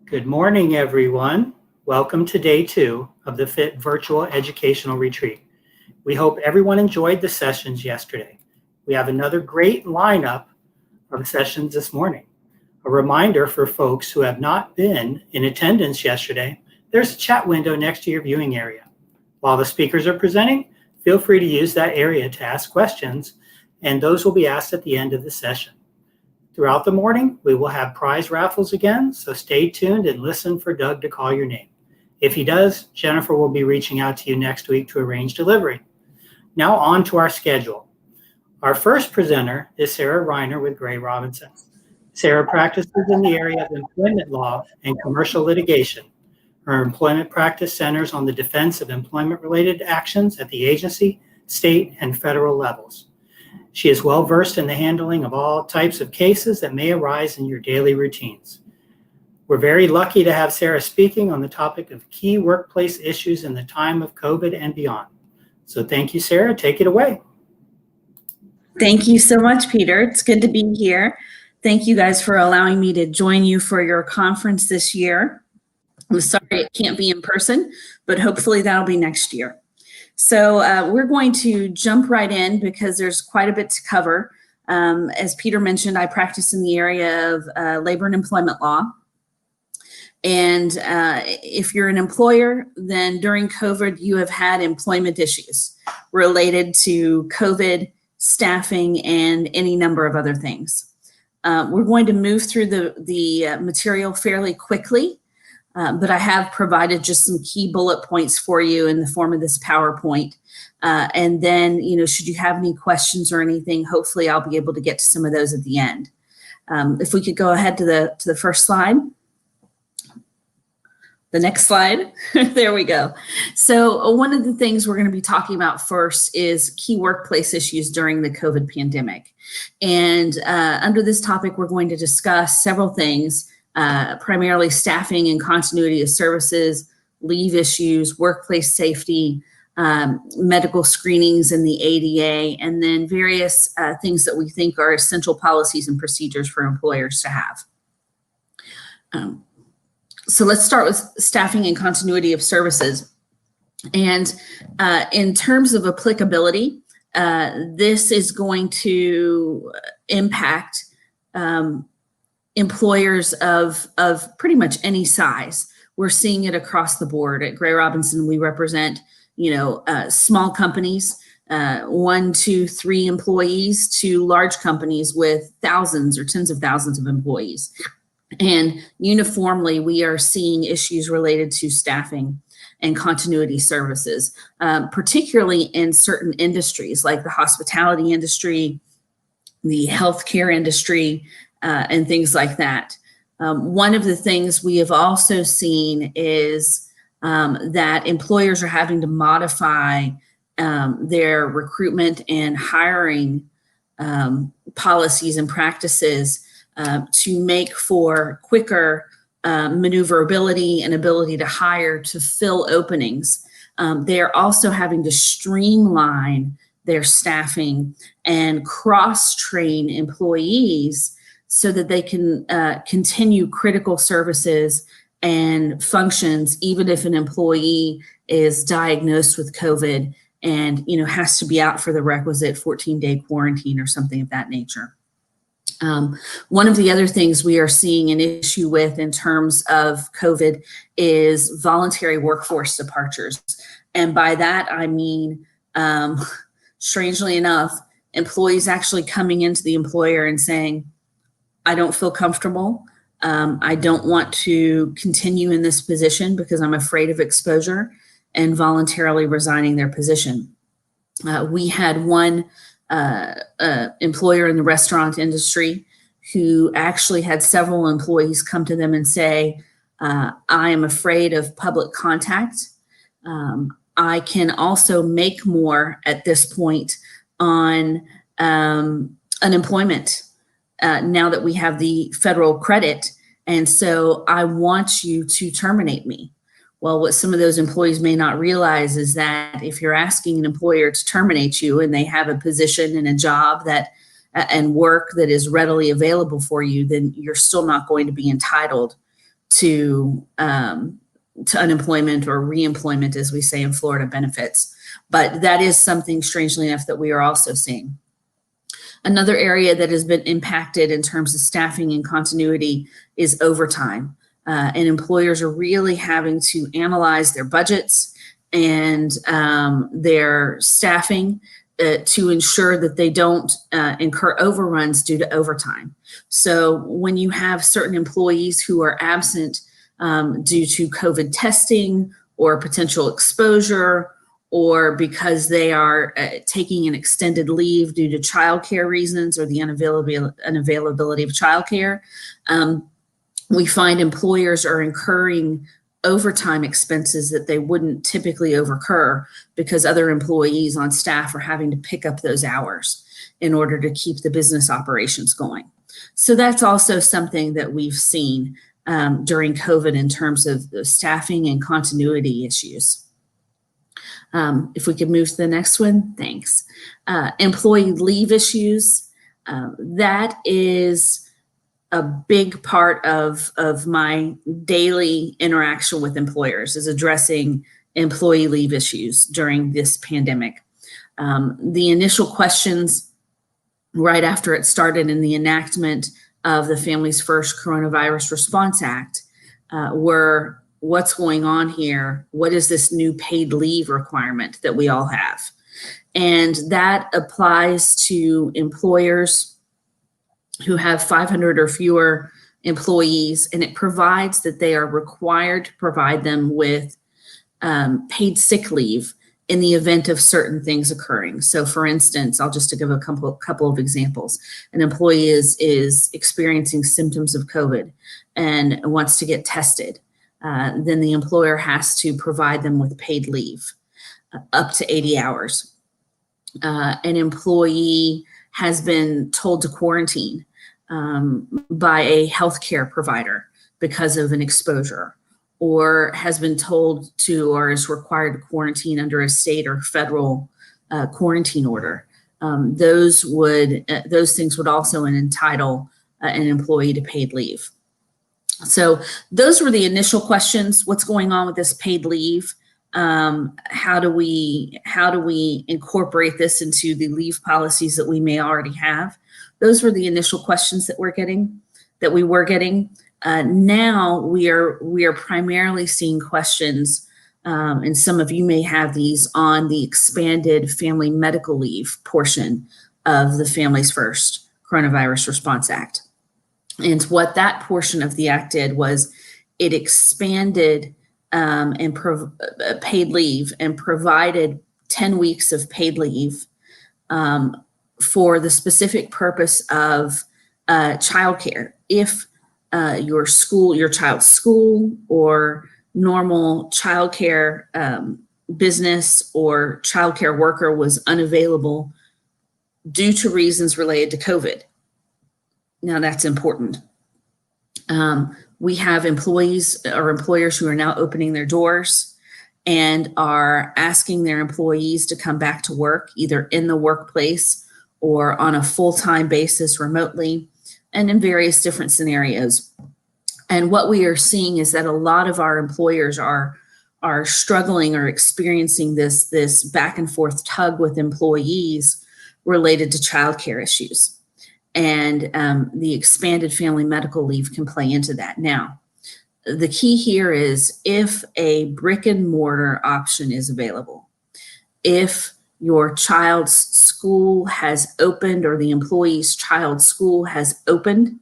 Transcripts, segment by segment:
Good morning, everyone. Welcome to day 2 of the FIT Virtual Educational Retreat. We hope everyone enjoyed the sessions yesterday. We have another great lineup of sessions this morning. A reminder for folks who have not been in attendance yesterday, there's a chat window next to your viewing area. While the speakers are presenting, feel free to use that area to ask questions, and those will be asked at the end of the session. Throughout the morning, we will have prize raffles again, so stay tuned and listen for Doug to call your name. If he does, Jennifer will be reaching out to you next week to arrange delivery. Now on to our schedule. Our first presenter is Sarah Reiner with Gray Robinson. Sarah practices in the area of employment law and commercial litigation. Her employment practice centers on the defense of employment-related actions at the agency, state, and federal levels. She is well versed in the handling of all types of cases that may arise in your daily routines. We're very lucky to have Sarah speaking on the topic of key workplace issues in the time of COVID and beyond. So thank you, Sarah. Take it away. Thank you so much, Peter. It's good to be here. Thank you guys for allowing me to join you for your conference this year. I'm sorry it can't be in person, but hopefully that'll be next year. So we're going to jump right in because there's quite a bit to cover. As Peter mentioned, I practice in the area of labor and employment law. And if you're an employer, then during COVID, you have had employment issues related to COVID, staffing, and any number of other things. We're going to move through the material fairly quickly. But I have provided just some key bullet points for you in the form of this PowerPoint. And then, should you have any questions or anything, hopefully I'll be able to get to some of those at the end. If we could go ahead to the first slide. The next slide. There we go. So one of the things we're going to be talking about first is key workplace issues during the COVID pandemic. And under this topic, we're going to discuss several things. Primarily staffing and continuity of services, leave issues, workplace safety, medical screenings in the ADA, and then various things that we think are essential policies and procedures for employers to have. So let's start with staffing and continuity of services. And in terms of applicability, this is going to impact employers of pretty much any size. We're seeing it across the board. At Gray Robinson, we represent, small companies, 1, 2, 3 employees, to large companies with thousands or tens of thousands of employees. And uniformly, we are seeing issues related to staffing and continuity services, particularly in certain industries like the hospitality industry, the healthcare industry, and things like that. One of the things we have also seen is that employers are having to modify their recruitment and hiring policies and practices to make for quicker maneuverability and ability to hire to fill openings. They are also having to streamline their staffing and cross-train employees so that they can continue critical services and functions, even if an employee is diagnosed with COVID and has to be out for the requisite 14-day quarantine or something of that nature. One of the other things we are seeing an issue with in terms of COVID is voluntary workforce departures. And by that, I mean, strangely enough, employees actually coming into the employer and saying, I don't feel comfortable. I don't want to continue in this position because I'm afraid of exposure, and voluntarily resigning their position. We had one employer in the restaurant industry who actually had several employees come to them and say, I am afraid of public contact. I can also make more at this point on unemployment now that we have the federal credit. And so I want you to terminate me. Well, what some of those employees may not realize is that if you're asking an employer to terminate you and they have a position and a job that and work that is readily available for you, then you're still not going to be entitled to unemployment or reemployment, as we say in Florida, benefits. But that is something, strangely enough, that we are also seeing. Another area that has been impacted in terms of staffing and continuity is overtime. And employers are really having to analyze their budgets and their staffing to ensure that they don't incur overruns due to overtime. So when you have certain employees who are absent due to COVID testing or potential exposure, or because they are taking an extended leave due to childcare reasons or the unavailability of childcare, we find employers are incurring overtime expenses that they wouldn't typically incur because other employees on staff are having to pick up those hours in order to keep the business operations going. So that's also something that we've seen during COVID in terms of the staffing and continuity issues. If we could move to the next one, thanks. Employee leave issues, that is a big part of my daily interaction with employers, is addressing employee leave issues during this pandemic. The initial questions right after it started in the enactment of the Families First Coronavirus Response Act were, what's going on here? What is this new paid leave requirement that we all have? And that applies to employers who have 500 or fewer employees, and it provides that they are required to provide them with paid sick leave in the event of certain things occurring. So for instance, I'll just give a couple of examples. An employee is experiencing symptoms of COVID and wants to get tested. Then the employer has to provide them with paid leave up to 80 hours. An employee has been told to quarantine by a healthcare provider because of an exposure, or has been told to or is required to quarantine under a state or federal quarantine order. Those things would also entitle an employee to paid leave. So those were the initial questions. What's going on with this paid leave? How do we incorporate this into the leave policies that we may already have? Those were the initial questions that we were getting. Now we are primarily seeing questions, and some of you may have these, on the expanded family medical leave portion of the Families First Coronavirus Response Act. And what that portion of the act did was it expanded paid leave and provided 10 weeks of paid leave for the specific purpose of childcare. If your child's school or normal childcare business or childcare worker was unavailable due to reasons related to COVID. Now that's important. We have employees or employers who are now opening their doors and are asking their employees to come back to work, either in the workplace or on a full-time basis remotely, and in various different scenarios. And what we are seeing is that a lot of our employers are struggling or experiencing this back and forth tug with employees related to childcare issues. And the expanded family medical leave can play into that. Now, the key here is if a brick and mortar option is available, if your child's school has opened or the employee's child's school has opened,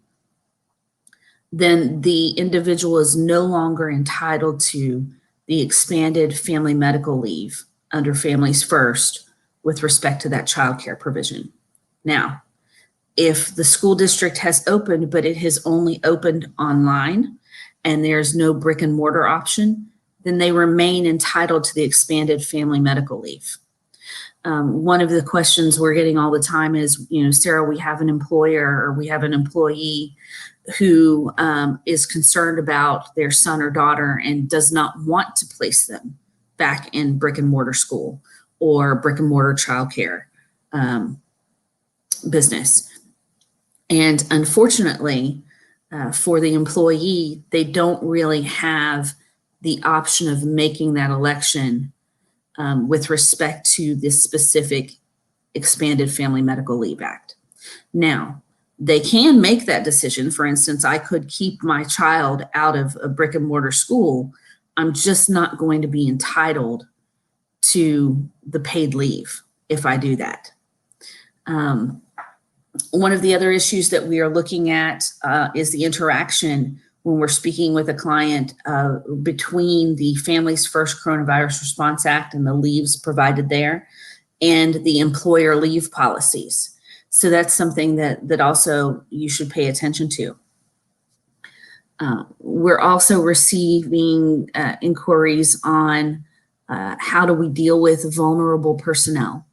then the individual is no longer entitled to the expanded family medical leave under Families First with respect to that childcare provision. Now, if the school district has opened, but it has only opened online and there's no brick and mortar option, then they remain entitled to the expanded family medical leave. One of the questions we're getting all the time is, Sarah, we have an employer or we have an employee who is concerned about their son or daughter and does not want to place them back in brick and mortar school or brick and mortar childcare business. And unfortunately, for the employee, they don't really have the option of making that election with respect to this specific Expanded Family Medical Leave Act. Now, they can make that decision. For instance, I could keep my child out of a brick and mortar school. I'm just not going to be entitled to the paid leave if I do that. One of the other issues that we are looking at is the interaction when we're speaking with a client between the Families First Coronavirus Response Act and the leaves provided there and the employer leave policies. So that's something that also you should pay attention to. We're also receiving inquiries on how do we deal with vulnerable personnel.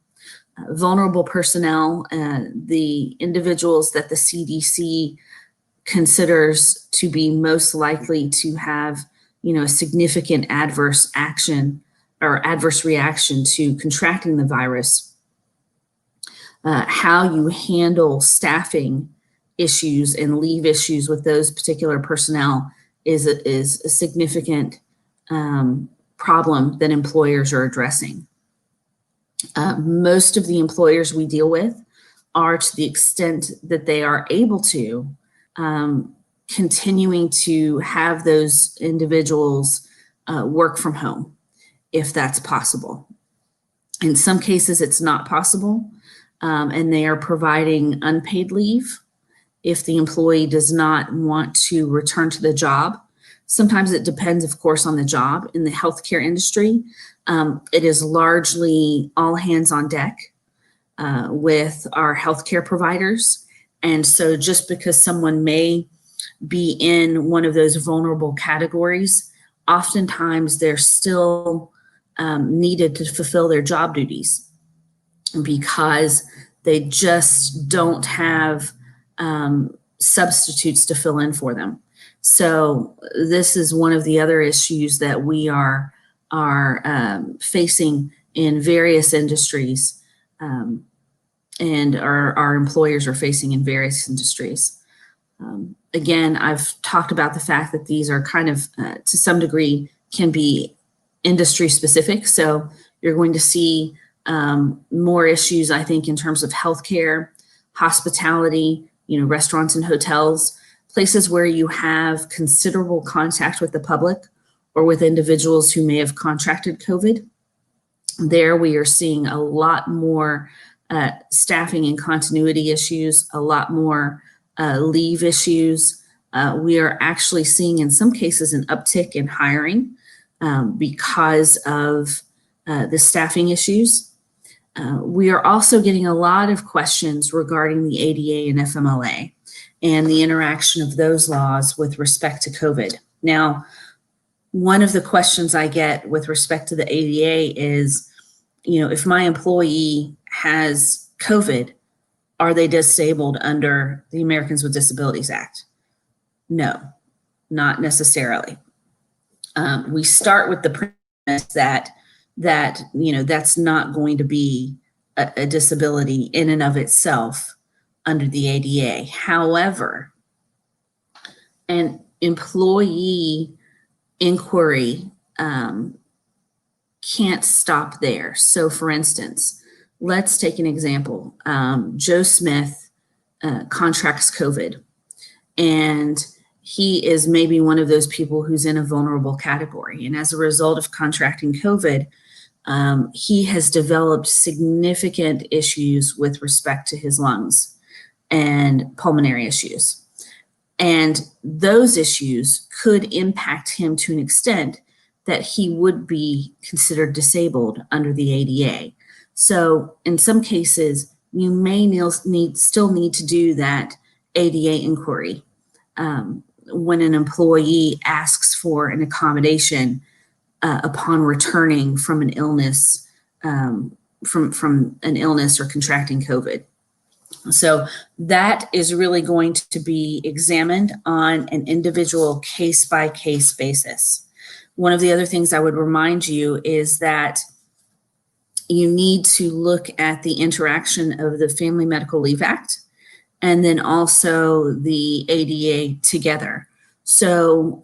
Vulnerable personnel, the individuals that the CDC considers to be most likely to have, a significant adverse action or adverse reaction to contracting the virus. How you handle staffing issues and leave issues with those particular personnel is a significant problem that employers are addressing. Most of the employers we deal with are, to the extent that they are able to, continuing to have those individuals work from home, if that's possible. In some cases, it's not possible, and they are providing unpaid leave if the employee does not want to return to the job. Sometimes it depends, of course, on the job. In the healthcare industry, it is largely all hands on deck with our healthcare providers. And so just because someone may be in one of those vulnerable categories, oftentimes they're still needed to fulfill their job duties because they just don't have substitutes to fill in for them. So this is one of the other issues that we are facing in various industries, and our employers are facing in various industries. Again, I've talked about the fact that these are kind of, to some degree, can be industry specific. So you're going to see more issues, I think, in terms of healthcare, hospitality, restaurants and hotels, places where you have considerable contact with the public or with individuals who may have contracted COVID. There we are seeing a lot more staffing and continuity issues, a lot more leave issues. We are actually seeing in some cases an uptick in hiring because of the staffing issues. We are also getting a lot of questions regarding the ADA and FMLA and the interaction of those laws with respect to COVID. Now, one of the questions I get with respect to the ADA is, if my employee has COVID, are they disabled under the Americans with Disabilities Act? No, not necessarily. We start with the premise that that's not going to be a disability in and of itself under the ADA. However, an employee inquiry can't stop there. So for instance, let's take an example. Joe Smith contracts COVID, and he is maybe one of those people who's in a vulnerable category. And as a result of contracting COVID, he has developed significant issues with respect to his lungs and pulmonary issues. And those issues could impact him to an extent that he would be considered disabled under the ADA. So in some cases, you may still need to do that ADA inquiry when an employee asks for an accommodation upon returning from an illness, from an illness or contracting COVID. So that is really going to be examined on an individual case-by-case basis. One of the other things I would remind you is that you need to look at the interaction of the Family Medical Leave Act and then also the ADA together. So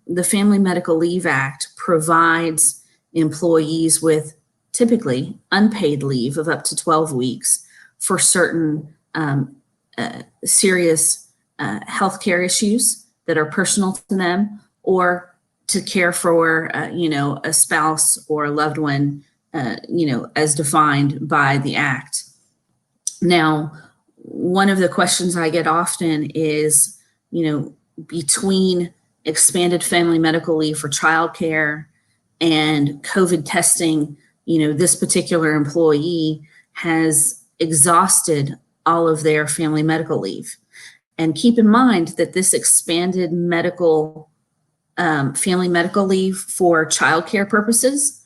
the Family Medical Leave Act provides employees with typically unpaid leave of up to 12 weeks for certain serious healthcare issues that are personal to them, or to care for, a spouse or a loved one, as defined by the Act. Now, one of the questions I get often is, between expanded family medical leave for childcare and COVID testing, this particular employee has exhausted all of their family medical leave. And keep in mind that this expanded family medical leave for childcare purposes,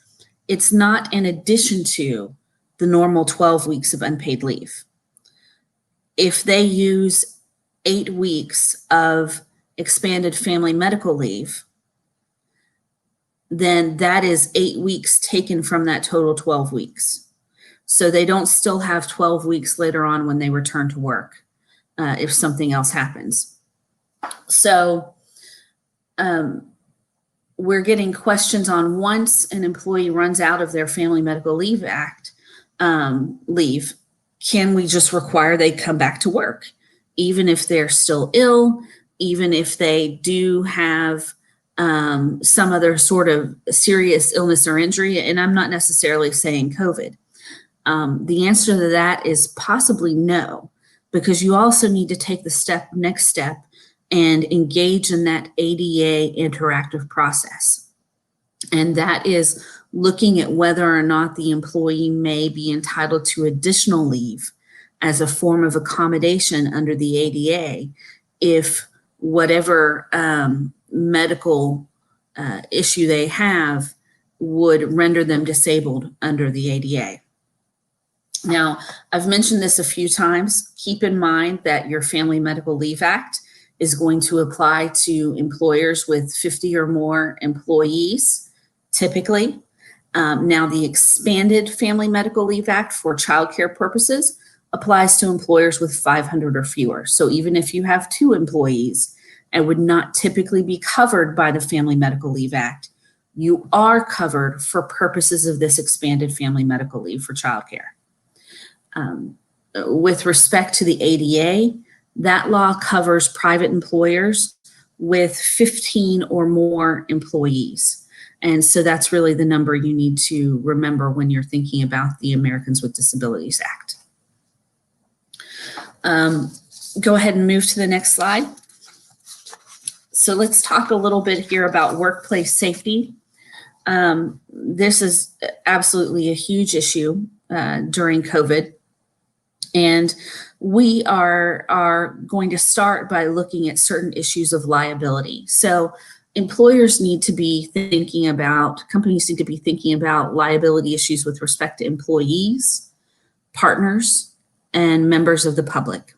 it's not in addition to the normal 12 weeks of unpaid leave. If they use 8 weeks of expanded family medical leave, then that is 8 weeks taken from that total 12 weeks. So they don't still have 12 weeks later on when they return to work if something else happens. So we're getting questions on, once an employee runs out of their Family Medical Leave Act leave, can we just require they come back to work, even if they're still ill, even if they do have some other sort of serious illness or injury? And I'm not necessarily saying COVID. The answer to that is possibly no, because you also need to take the next step and engage in that ADA interactive process. And that is looking at whether or not the employee may be entitled to additional leave as a form of accommodation under the ADA if whatever medical issue they have would render them disabled under the ADA. Now, I've mentioned this a few times. Keep in mind that your Family Medical Leave Act is going to apply to employers with 50 or more employees, typically. Now, the expanded Family Medical Leave Act for childcare purposes applies to employers with 500 or fewer. So even if you have 2 employees and would not typically be covered by the Family Medical Leave Act, you are covered for purposes of this expanded family medical leave for childcare. With respect to the ADA, that law covers private employers with 15 or more employees. And so that's really the number you need to remember when you're thinking about the Americans with Disabilities Act. Go ahead and move to the next slide. So let's talk a little bit here about workplace safety. This is absolutely a huge issue during COVID. And we are going to start by looking at certain issues of liability. So employers need to be thinking about, companies need to be thinking about liability issues with respect to employees, partners, and members of the public.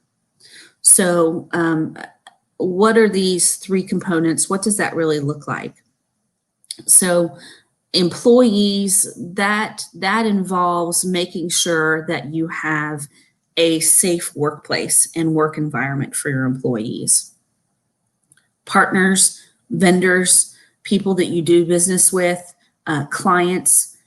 So what are these three components? What does that really look like? So employees, that involves making sure that you have a safe workplace and work environment for your employees. Partners, vendors, people that you do business with, clients,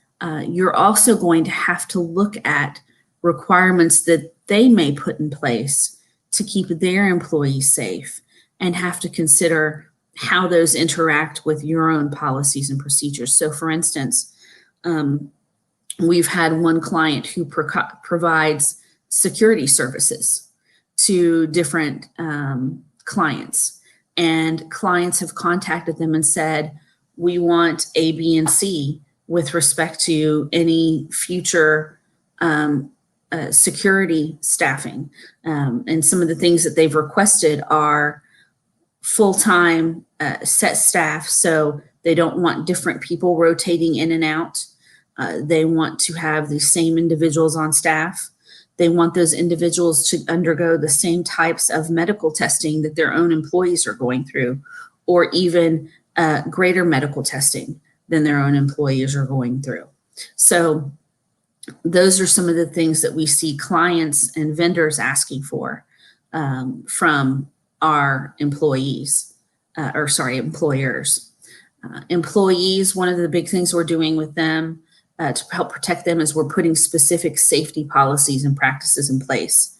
you're also going to have to look at requirements that they may put in place to keep their employees safe, and have to consider how those interact with your own policies and procedures. So for instance, we've had one client who provides security services to different clients, and clients have contacted them and said, we want A, B, and C with respect to any future security staffing. And some of the things that they've requested are full-time set staff, so they don't want different people rotating in and out. They want to have the same individuals on staff. They want those individuals to undergo the same types of medical testing that their own employees are going through, or even greater medical testing than their own employees are going through. So those are some of the things that we see clients and vendors asking for from our employees, employers. Employees, one of the big things we're doing with them to help protect them is we're putting specific safety policies and practices in place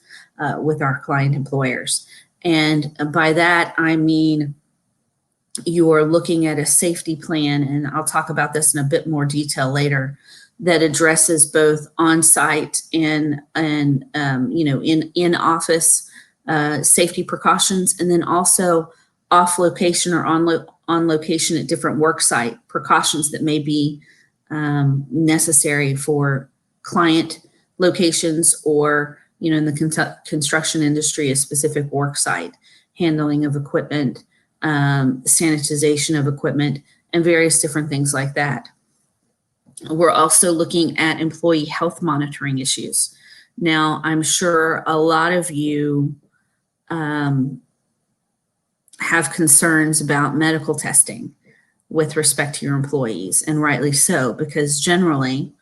with our client employers. And by that, I mean, you're looking at a safety plan, and I'll talk about this in a bit more detail later, that addresses both on-site and in office safety precautions, and then also off location or on location at different work site precautions that may be necessary for client locations, or in the construction industry, a specific work site, handling of equipment, sanitization of equipment, and various different things like that. We're also looking at employee health monitoring issues. Now, I'm sure a lot of you have concerns about medical testing with respect to your employees, and rightly so, because generally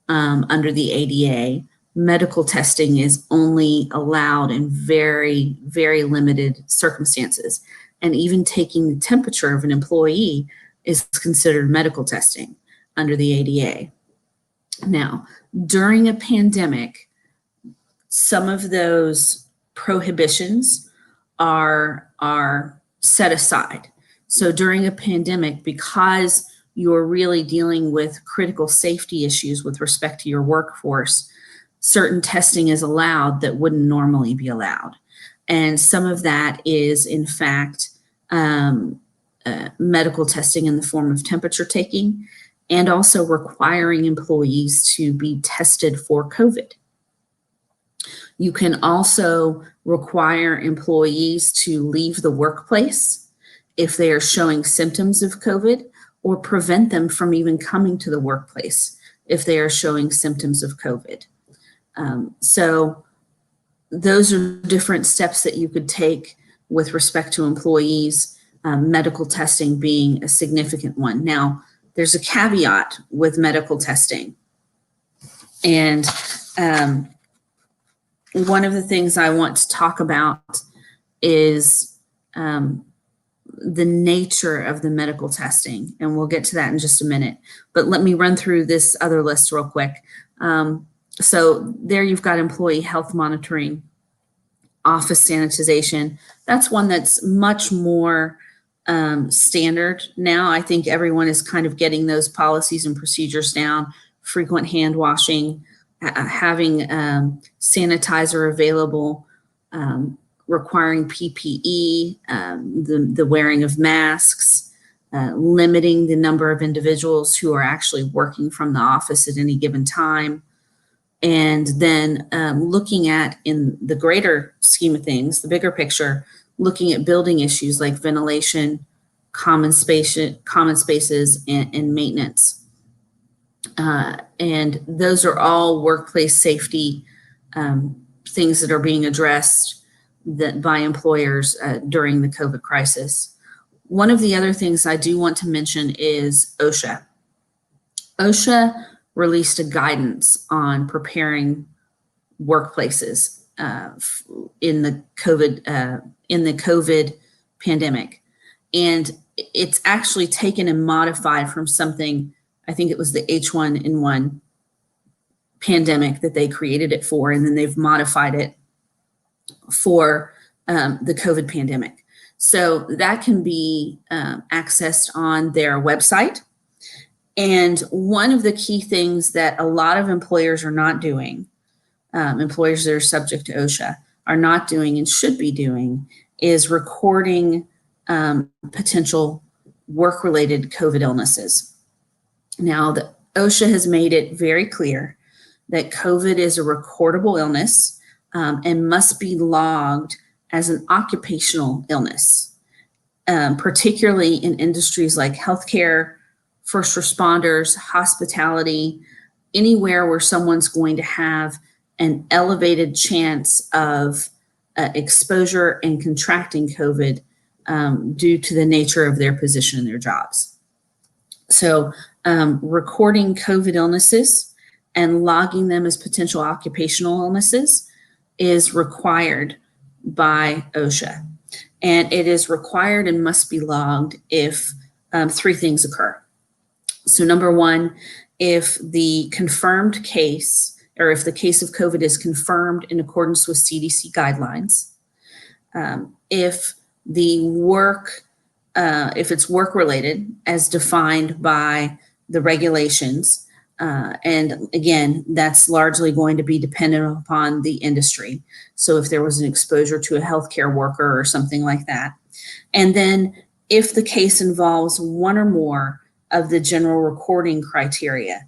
under the ADA, medical testing is only allowed in very, very limited circumstances. And even taking the temperature of an employee is considered medical testing under the ADA. Now, during a pandemic, some of those prohibitions are set aside. So during a pandemic, because you're really dealing with critical safety issues with respect to your workforce, certain testing is allowed that wouldn't normally be allowed. And some of that is, in fact, medical testing in the form of temperature taking, and also requiring employees to be tested for COVID. You can also require employees to leave the workplace if they are showing symptoms of COVID, or prevent them from even coming to the workplace if they are showing symptoms of COVID. So those are different steps that you could take with respect to employees, medical testing being a significant one. Now, there's a caveat with medical testing. And one of the things I want to talk about is the nature of the medical testing, and we'll get to that in just a minute. But let me run through this other list real quick. So there you've got employee health monitoring, office sanitization. That's one that's much more standard now. I think everyone is kind of getting those policies and procedures down. Frequent hand washing, having sanitizer available, requiring PPE, the wearing of masks, limiting the number of individuals who are actually working from the office at any given time. And then looking at, in the greater scheme of things, the bigger picture, looking at building issues like ventilation, common spaces, and maintenance. And those are all workplace safety things that are being addressed by employers during the COVID crisis. One of the other things I do want to mention is OSHA. OSHA released a guidance on preparing workplaces in the COVID pandemic, and it's actually taken and modified from something. I think it was the H1N1 pandemic that they created it for, and then they've modified it for the COVID pandemic. So that can be accessed on their website. And one of the key things that a lot of employers are not doing, employers that are subject to OSHA are not doing and should be doing, is recording potential work-related COVID illnesses. Now, the OSHA has made it very clear that COVID is a recordable illness and must be logged as an occupational illness, particularly in industries like healthcare, first responders, hospitality, anywhere where someone's going to have an elevated chance of exposure and contracting COVID due to the nature of their position in their jobs. So recording COVID illnesses and logging them as potential occupational illnesses is required by OSHA. And it is required and must be logged if three things occur. So number one, if the confirmed case, or if the case of COVID is confirmed in accordance with CDC guidelines, if the work, if it's work related as defined by the regulations, and again, that's largely going to be dependent upon the industry. So if there was an exposure to a healthcare worker or something like that. And then if the case involves one or more of the general recording criteria,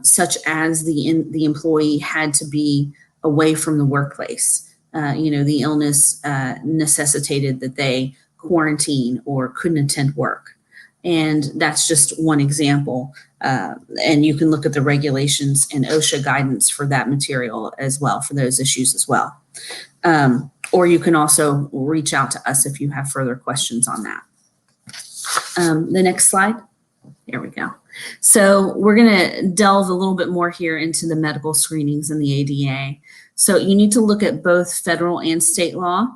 such as the employee had to be away from the workplace. The illness necessitated that they quarantine or couldn't attend work. And that's just one example. And you can look at the regulations and OSHA guidance for that material as well, for those issues as well. Or you can also reach out to us if you have further questions on that. The next slide. There we go. So we're going to delve a little bit more here into the medical screenings and the ADA. So you need to look at both federal and state law.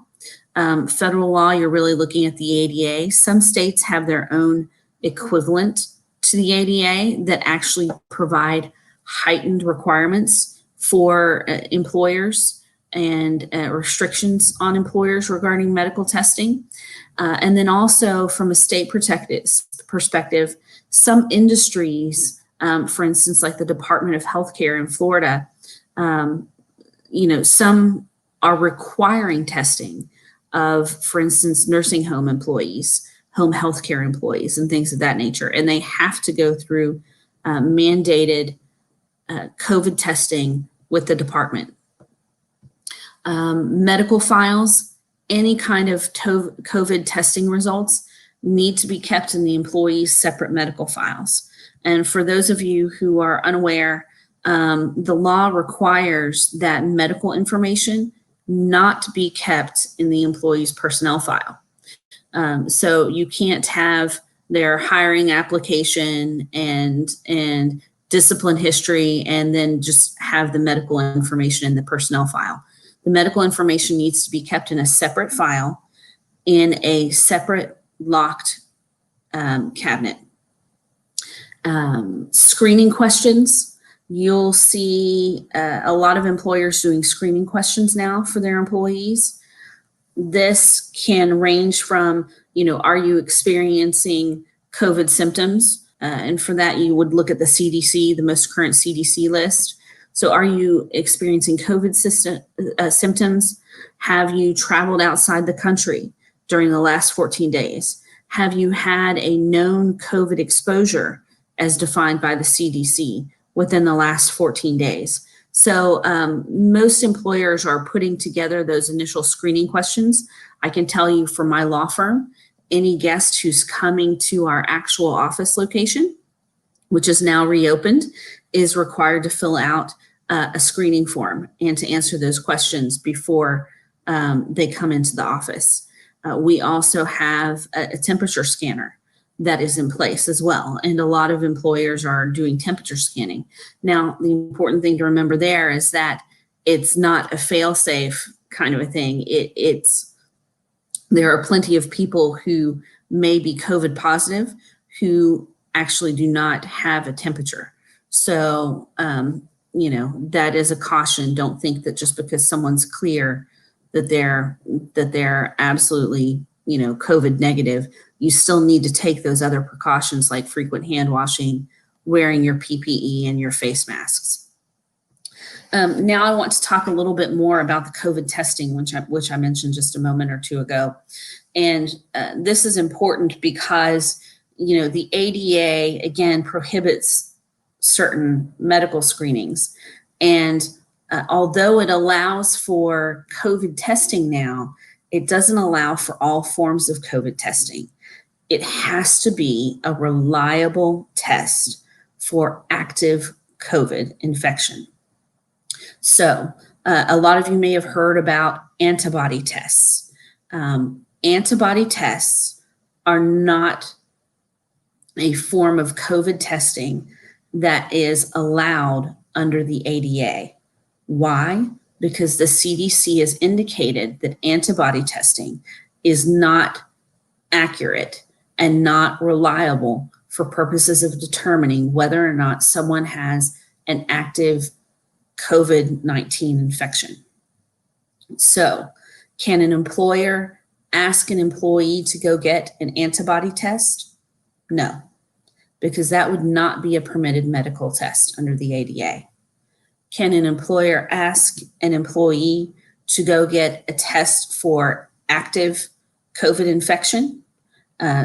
Federal law, you're really looking at the ADA. Some states have their own equivalent to the ADA that actually provide heightened requirements for employers and restrictions on employers regarding medical testing. And then also from a state perspective, some industries, for instance, like the Department of Healthcare in Florida, some are requiring testing of, for instance, nursing home employees, home healthcare employees, and things of that nature. And they have to go through mandated COVID testing with the department. Medical files, any kind of COVID testing results need to be kept in the employee's separate medical files. And for those of you who are unaware, the law requires that medical information not to be kept in the employee's personnel file. So you can't have their hiring application and discipline history and then just have the medical information in the personnel file. The medical information needs to be kept in a separate file in a separate locked cabinet. Screening questions. You'll see a lot of employers doing screening questions now for their employees. This can range from, are you experiencing COVID symptoms? And for that, you would look at the CDC, the most current CDC list. So are you experiencing COVID symptoms? Have you traveled outside the country during the last 14 days? Have you had a known COVID exposure as defined by the CDC within the last 14 days? So most employers are putting together those initial screening questions. I can tell you for my law firm, any guest who's coming to our actual office location, which is now reopened, is required to fill out a screening form and to answer those questions before they come into the office. We also have a temperature scanner that is in place as well. And a lot of employers are doing temperature scanning. Now, the important thing to remember there is that it's not a fail-safe kind of a thing. There are plenty of people who may be COVID positive who actually do not have a temperature. So, that is a caution. Don't think that just because someone's clear that they're absolutely, COVID negative. You still need to take those other precautions like frequent hand washing, wearing your PPE and your face masks. Now I want to talk a little bit more about the COVID testing, which I mentioned just a moment or two ago. And this is important because, the ADA, again, prohibits certain medical screenings. And although it allows for COVID testing now, it doesn't allow for all forms of COVID testing. It has to be a reliable test for active COVID infection. So a lot of you may have heard about antibody tests. Antibody tests are not a form of COVID testing that is allowed under the ADA. Why? Because the CDC has indicated that antibody testing is not accurate and not reliable for purposes of determining whether or not someone has an active COVID-19 infection. So, can an employer ask an employee to go get an antibody test? No, because that would not be a permitted medical test under the ADA. Can an employer ask an employee to go get a test for active COVID infection?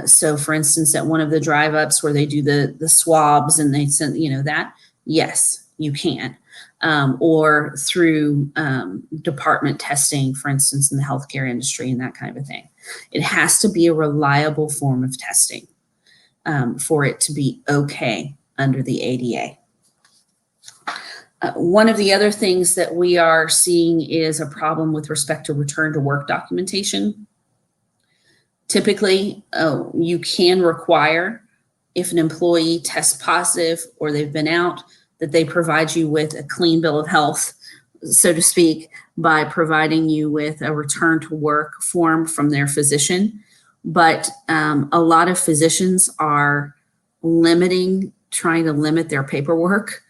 So for instance, at one of the drive-ups where they do the swabs and they send, that, yes, you can. Or through department testing, for instance, in the healthcare industry and that kind of a thing. It has to be a reliable form of testing for it to be okay under the ADA. One of the other things that we are seeing is a problem with respect to return to work documentation. Typically, you can require, if an employee tests positive or they've been out, that they provide you with a clean bill of health, so to speak, by providing you with a return to work form from their physician. But a lot of physicians are trying to limit their paperwork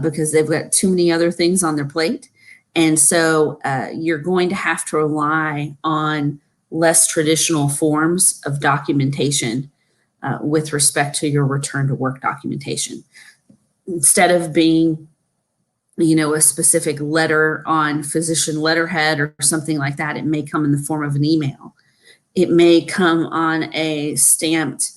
because they've got too many other things on their plate. And so you're going to have to rely on less traditional forms of documentation with respect to your return to work documentation. Instead of being, a specific letter on physician letterhead or something like that, it may come in the form of an email. It may come on a stamped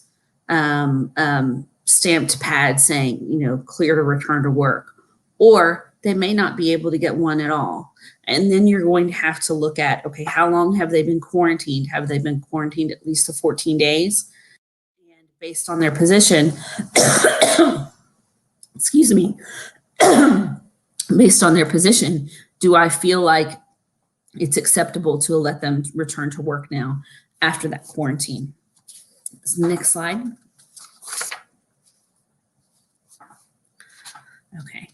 pad saying, clear to return to work, or they may not be able to get one at all. And then you're going to have to look at, okay, how long have they been quarantined? Have they been quarantined at least to 14 days? And based on their position, excuse me, based on their position, do I feel like it's acceptable to let them return to work now after that quarantine? Next slide. Okay.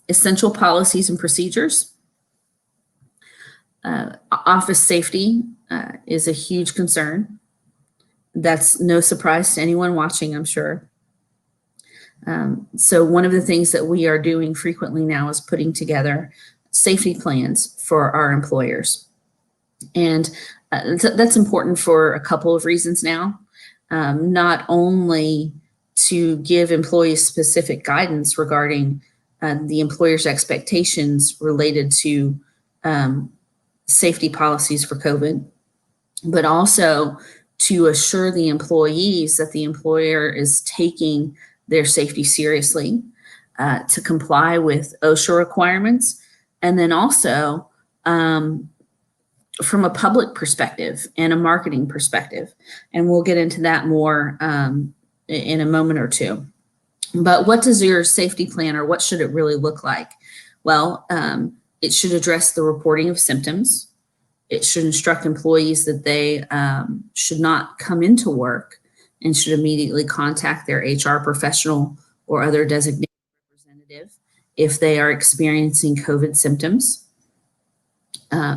Essential policies and procedures. Office safety is a huge concern. That's no surprise to anyone watching, I'm sure. So one of the things that we are doing frequently now is putting together safety plans for our employers. And that's important for a couple of reasons now. Not only to give employees specific guidance regarding the employer's expectations related to safety policies for COVID, but also to assure the employees that the employer is taking their safety seriously, to comply with OSHA requirements, and then also from a public perspective and a marketing perspective. And we'll get into that more in a moment or two. But what does your safety plan, or what should it really look like? Well, it should address the reporting of symptoms. It should instruct employees that they should not come into work and should immediately contact their HR professional or other designated representative if they are experiencing COVID symptoms.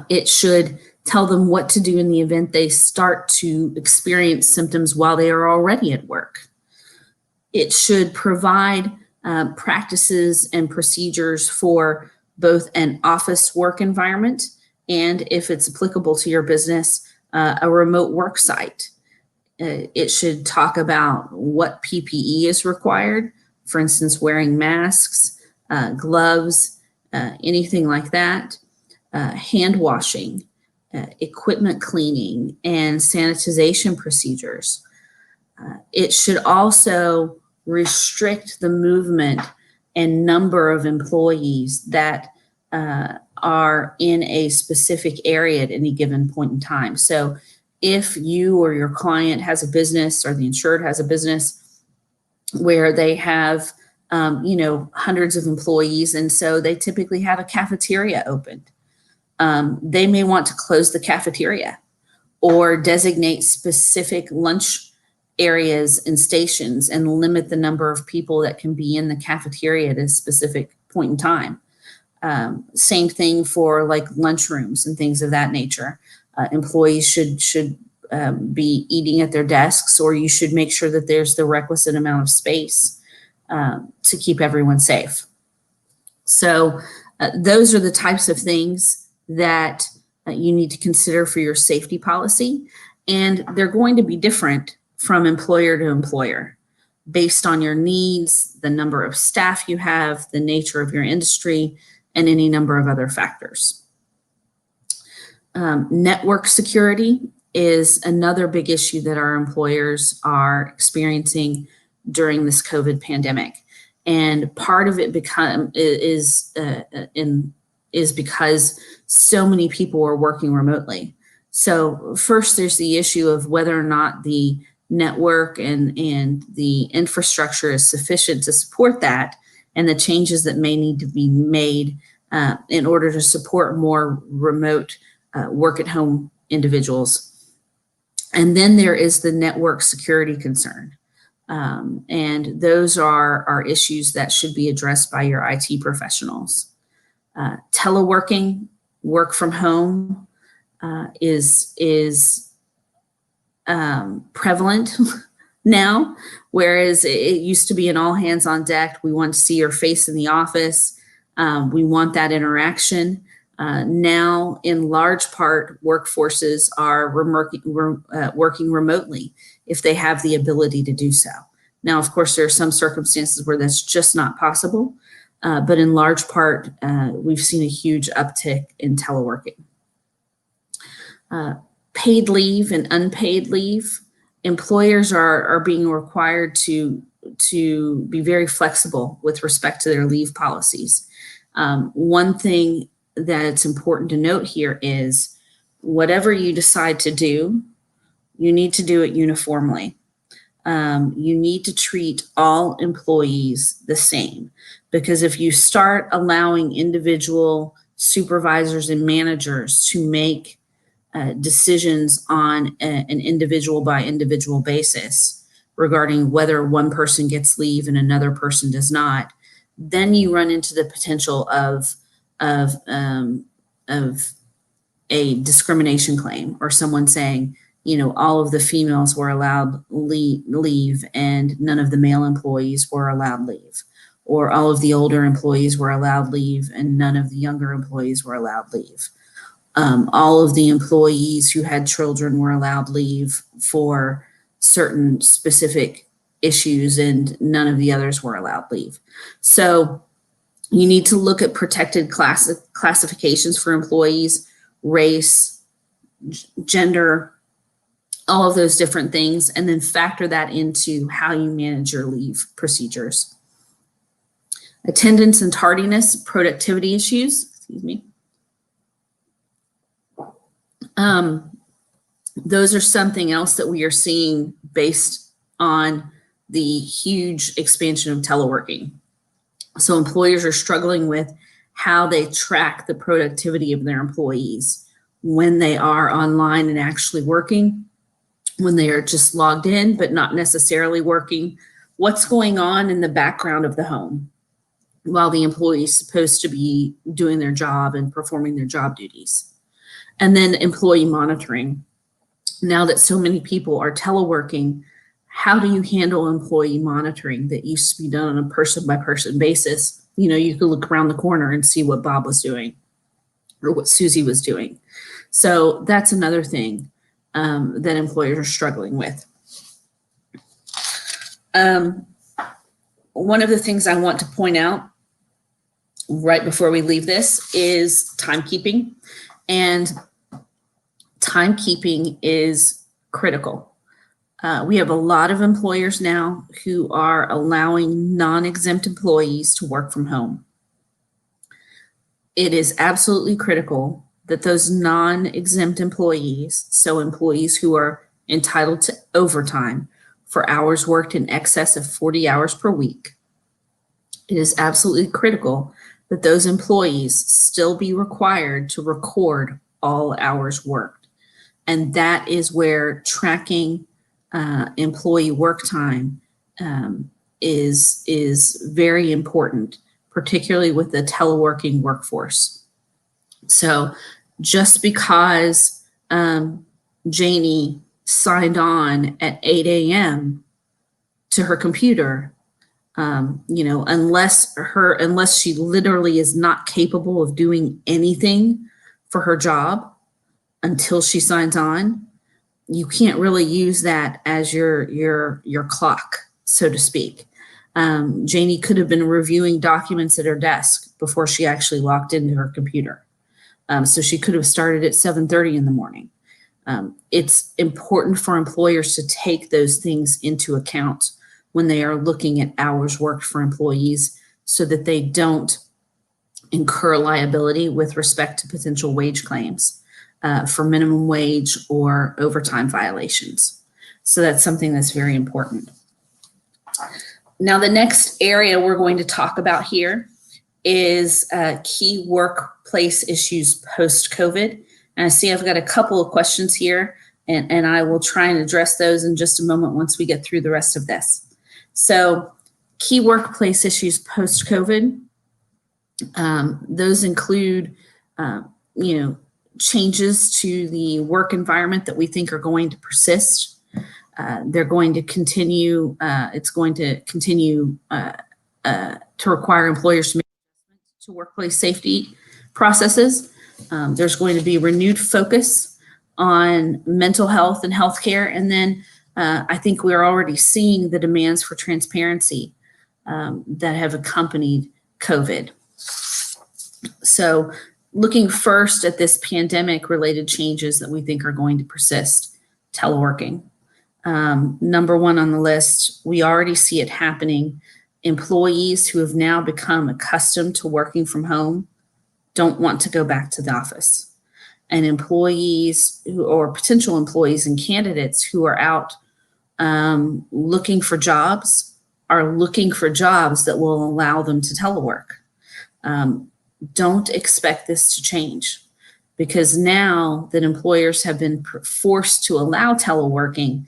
It should tell them what to do in the event they start to experience symptoms while they are already at work. It should provide practices and procedures for both an office work environment and, if it's applicable to your business, a remote work site. It should talk about what PPE is required, for instance, wearing masks, gloves, anything like that, hand washing, equipment cleaning, and sanitization procedures. It should also restrict the movement and number of employees that are in a specific area at any given point in time. So if you or your client has a business, or the insured has a business where they have hundreds of employees, and so they typically have a cafeteria opened, they may want to close the cafeteria or designate specific lunch areas and stations and limit the number of people that can be in the cafeteria at a specific point in time. Same thing for like lunchrooms and things of that nature. Employees should be eating at their desks, or you should make sure that there's the requisite amount of space to keep everyone safe. So those are the types of things that you need to consider for your safety policy, and they're going to be different from employer to employer based on your needs, the number of staff you have, the nature of your industry, and any number of other factors. Network security is another big issue that our employers are experiencing during this COVID pandemic. And part of it is because so many people are working remotely. So first, there's the issue of whether or not the network and the infrastructure is sufficient to support that, and the changes that may need to be made in order to support more remote work at home individuals. And then there is the network security concern. And those are issues that should be addressed by your IT professionals. Teleworking, work from home is prevalent now, whereas it used to be an all hands on deck. We want to see your face in the office. We want that interaction. Now, in large part, workforces are working remotely if they have the ability to do so. Now, of course, there are some circumstances where that's just not possible, but in large part, we've seen a huge uptick in teleworking. Paid leave and unpaid leave. Employers are being required to be very flexible with respect to their leave policies. One thing that it's important to note here is whatever you decide to do, you need to do it uniformly. You need to treat all employees the same, because if you start allowing individual supervisors and managers to make decisions on an individual by individual basis regarding whether one person gets leave and another person does not, then you run into the potential of a discrimination claim, or someone saying, all of the females were allowed leave and none of the male employees were allowed leave, or all of the older employees were allowed leave and none of the younger employees were allowed leave. All of the employees who had children were allowed leave for certain specific issues and none of the others were allowed leave. So you need to look at protected classifications for employees, race, gender, all of those different things, and then factor that into how you manage your leave procedures. Attendance and tardiness, productivity issues, those are something else that we are seeing based on the huge expansion of teleworking. So employers are struggling with how they track the productivity of their employees when they are online and actually working, when they are just logged in but not necessarily working, what's going on in the background of the home while the employee is supposed to be doing their job and performing their job duties. And then employee monitoring. Now that so many people are teleworking, how do you handle employee monitoring that used to be done on a person-by-person basis? You know, you could look around the corner and see what Bob was doing or what Susie was doing. So that's another thing that employers are struggling with. One of the things I want to point out right before we leave this is timekeeping. And timekeeping is critical. We have a lot of employers now who are allowing non-exempt employees to work from home. It is absolutely critical that those non-exempt employees, so employees who are entitled to overtime for hours worked in excess of 40 hours per week, it is absolutely critical that those employees still be required to record all hours worked. And that is where tracking employee work time is very important, particularly with the teleworking workforce. So just because Janie signed on at 8 a.m. to her computer, unless she literally is not capable of doing anything for her job until she signs on, you can't really use that as your clock, so to speak. Janie could have been reviewing documents at her desk before she actually logged into her computer. So she could have started at 7:30 in the morning. It's important for employers to take those things into account when they are looking at hours worked for employees so that they don't incur liability with respect to potential wage claims for minimum wage or overtime violations. So that's something that's very important. Now, the next area we're going to talk about here is key workplace issues post-COVID. And I see I've got a couple of questions here, and I will try and address those in just a moment once we get through the rest of this. So key workplace issues post-COVID, those include, changes to the work environment that we think are going to persist. They're going to continue, it's going to continue to require employers to make adjustments to workplace safety processes. There's going to be renewed focus on mental health and healthcare. And then I think we're already seeing the demands for transparency that have accompanied COVID. So looking first at this pandemic-related changes that we think are going to persist, teleworking. Number one on the list, we already see it happening. Employees who have now become accustomed to working from home don't want to go back to the office. And employees or potential employees and candidates who are out looking for jobs are looking for jobs that will allow them to telework. Don't expect this to change, because now that employers have been forced to allow teleworking,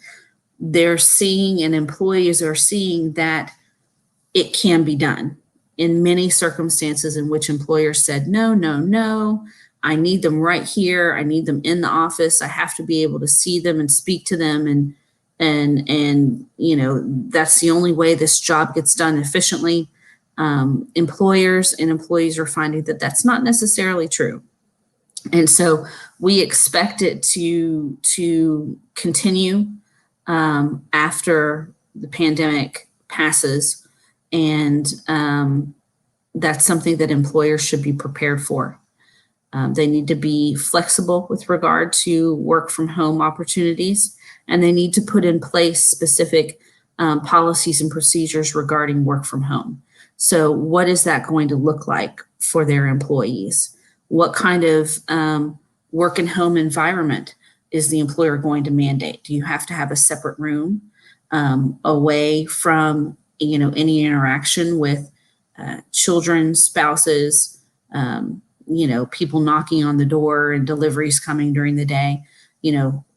they're seeing and employees are seeing that it can be done. In many circumstances in which employers said, no, I need them right here. I need them in the office. I have to be able to see them and speak to them. And that's the only way this job gets done efficiently. Employers and employees are finding that that's not necessarily true. And so we expect it to continue after the pandemic passes. And that's something that employers should be prepared for. They need to be flexible with regard to work from home opportunities, and they need to put in place specific policies and procedures regarding work from home. So what is that going to look like for their employees? What kind of work and home environment is the employer going to mandate? Do you have to have a separate room away from any interaction with children, spouses, people knocking on the door and deliveries coming during the day.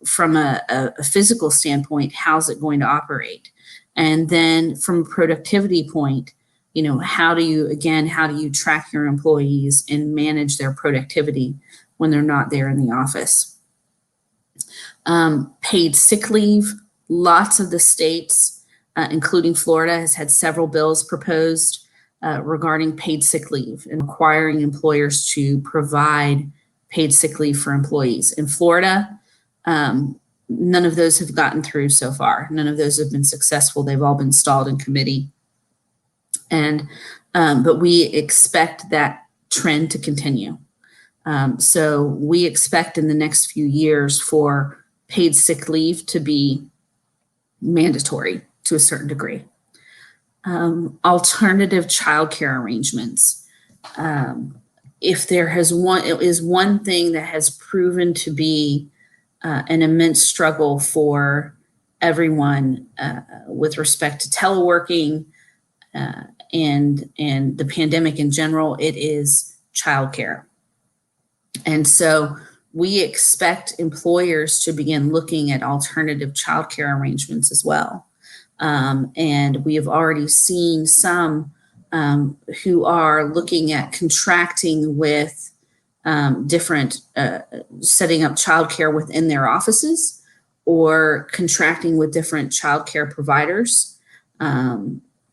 From a physical standpoint, how's it going to operate? And then from a productivity point, how do you track your employees and manage their productivity when they're not there in the office? Paid sick leave. Lots of the states, including Florida, has had several bills proposed regarding paid sick leave and requiring employers to provide paid sick leave for employees. In Florida, none of those have gotten through so far. None of those have been successful. They've all been stalled in committee. But we expect that trend to continue. So we expect in the next few years for paid sick leave to be mandatory to a certain degree. Alternative childcare arrangements. If there is one thing that has proven to be an immense struggle for everyone with respect to teleworking and the pandemic in general, it is childcare. And so we expect employers to begin looking at alternative childcare arrangements as well. And we have already seen some who are looking at contracting with different, setting up childcare within their offices or contracting with different childcare providers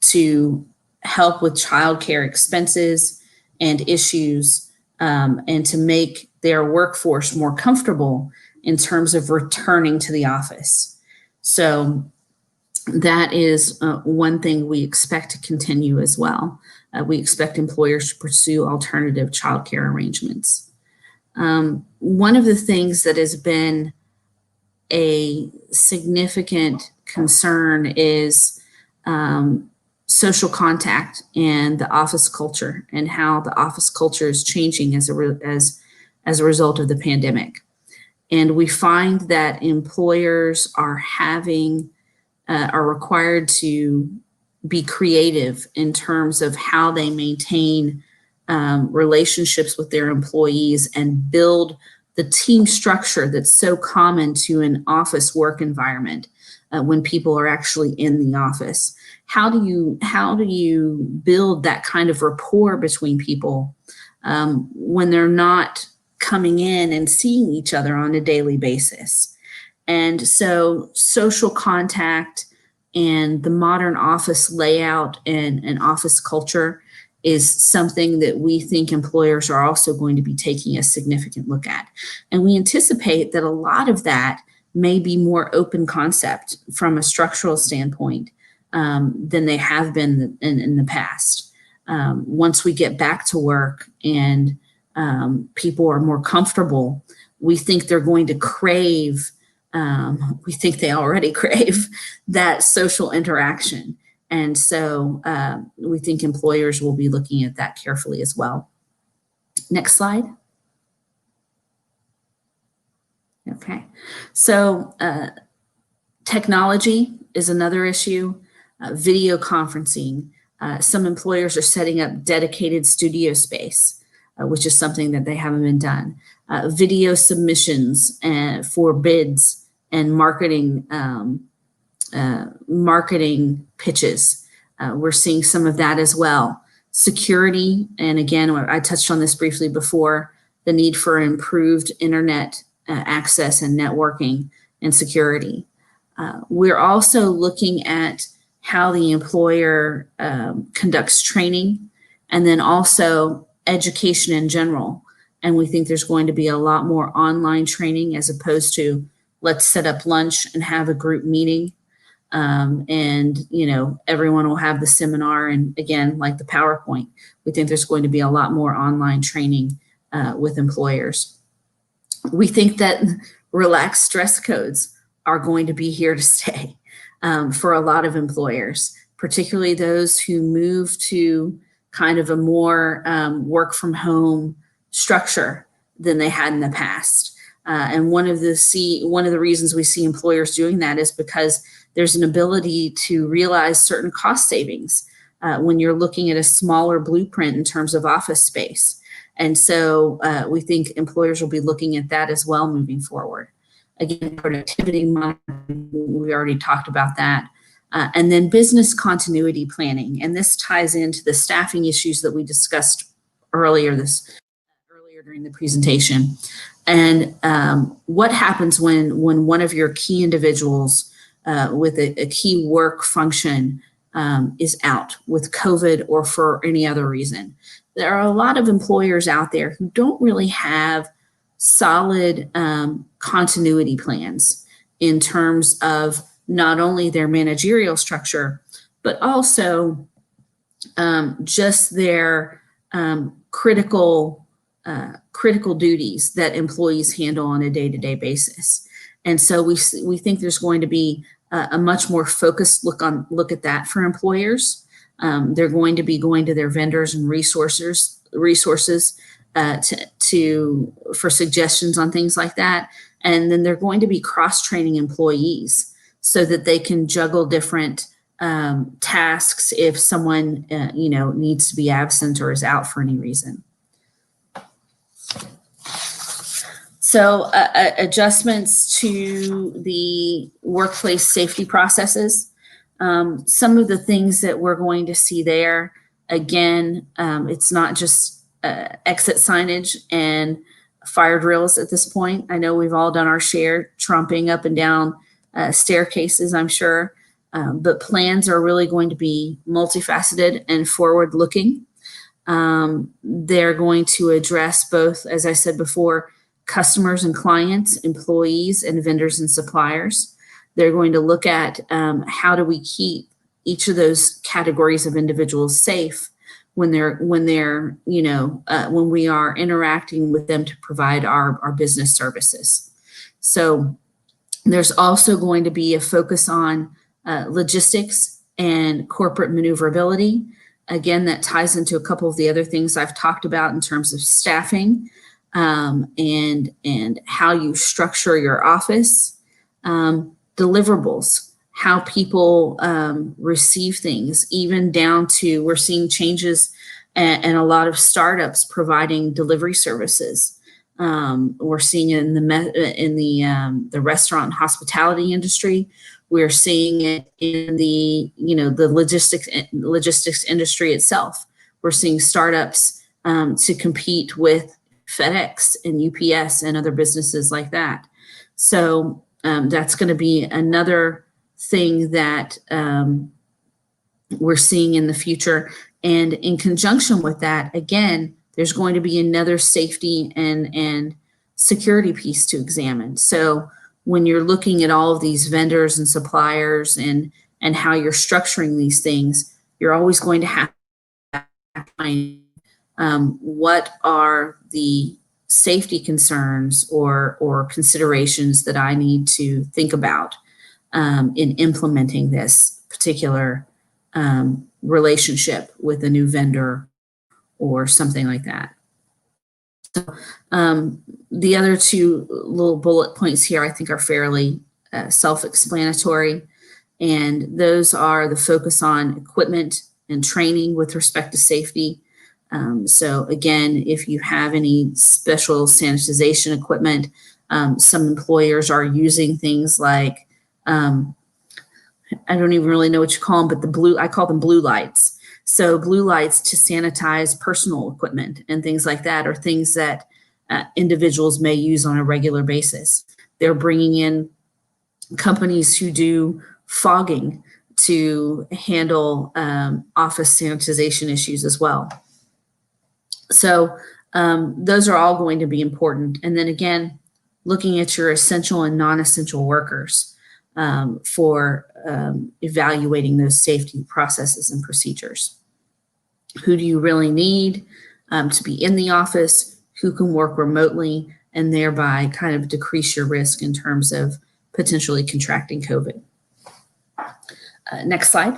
to help with childcare expenses and issues and to make their workforce more comfortable in terms of returning to the office. So that is one thing we expect to continue as well. We expect employers to pursue alternative childcare arrangements. One of the things that has been a significant concern is social contact and the office culture and how the office culture is changing as a result of the pandemic. And we find that employers are required to be creative in terms of how they maintain relationships with their employees and build the team structure that's so common to an office work environment when people are actually in the office. How do you build that kind of rapport between people when they're not coming in and seeing each other on a daily basis? And so social contact and the modern office layout and office culture is something that we think employers are also going to be taking a significant look at. And we anticipate that a lot of that may be more open concept from a structural standpoint than they have been in the past. Once we get back to work and people are more comfortable, we think they're going to crave, we think they already crave that social interaction. And so we think employers will be looking at that carefully as well. Next slide. Okay, so technology is another issue. Video conferencing. Some employers are setting up dedicated studio space, which is something that they haven't been done. Video submissions for bids and marketing pitches. We're seeing some of that as well. Security, and again, I touched on this briefly before, the need for improved internet access and networking and security. We're also looking at how the employer conducts training and then also education in general. And we think there's going to be a lot more online training as opposed to let's set up lunch and have a group meeting. And, everyone will have the seminar. And again, like the PowerPoint, we think there's going to be a lot more online training with employers. We think that relaxed dress codes are going to be here to stay for a lot of employers, particularly those who move to kind of a more work from home structure than they had in the past. And one of the reasons we see employers doing that is because there's an ability to realize certain cost savings when you're looking at a smaller blueprint in terms of office space. And so we think employers will be looking at that as well moving forward. Again, productivity monitoring, we already talked about that. And then business continuity planning. And this ties into the staffing issues that we discussed earlier during the presentation. And what happens when one of your key individuals with a key work function is out with COVID or for any other reason? There are a lot of employers out there who don't really have solid continuity plans in terms of not only their managerial structure, but also just their critical duties that employees handle on a day-to-day basis. And so we think there's going to be a much more focused look at that for employers. They're going to be going to their vendors and resources for suggestions on things like that. And then they're going to be cross-training employees so that they can juggle different tasks if someone needs to be absent or is out for any reason. So adjustments to the workplace safety processes. Some of the things that we're going to see there, again, it's not just exit signage and fire drills at this point. I know we've all done our share, tromping up and down staircases, I'm sure, but plans are really going to be multifaceted and forward-looking. They're going to address both, as I said before, customers and clients, employees and vendors and suppliers. They're going to look at how do we keep each of those categories of individuals safe when we are interacting with them to provide our business services. So there's also going to be a focus on logistics and corporate maneuverability. Again, that ties into a couple of the other things I've talked about in terms of staffing and how you structure your office, deliverables, how people receive things, even down to we're seeing changes and a lot of startups providing delivery services. We're seeing it in the restaurant and hospitality industry. We're seeing it in the logistics industry itself. We're seeing startups to compete with FedEx and UPS and other businesses like that. So that's going to be another thing that we're seeing in the future. And in conjunction with that, again, there's going to be another safety and security piece to examine. So when you're looking at all of these vendors and suppliers and how you're structuring these things, you're always going to have to find what are the safety concerns or considerations that I need to think about in implementing this particular relationship with a new vendor or something like that. So the other two little bullet points here I think are fairly self-explanatory, and those are the focus on equipment and training with respect to safety. So again, if you have any special sanitization equipment, some employers are using things like, I don't even really know what you call them, but I call them blue lights. So blue lights to sanitize personal equipment and things like that, or things that individuals may use on a regular basis. They're bringing in companies who do fogging to handle office sanitization issues as well. So those are all going to be important. And then again, looking at your essential and non-essential workers for evaluating those safety processes and procedures. Who do you really need to be in the office? Who can work remotely and thereby kind of decrease your risk in terms of potentially contracting COVID? Next slide.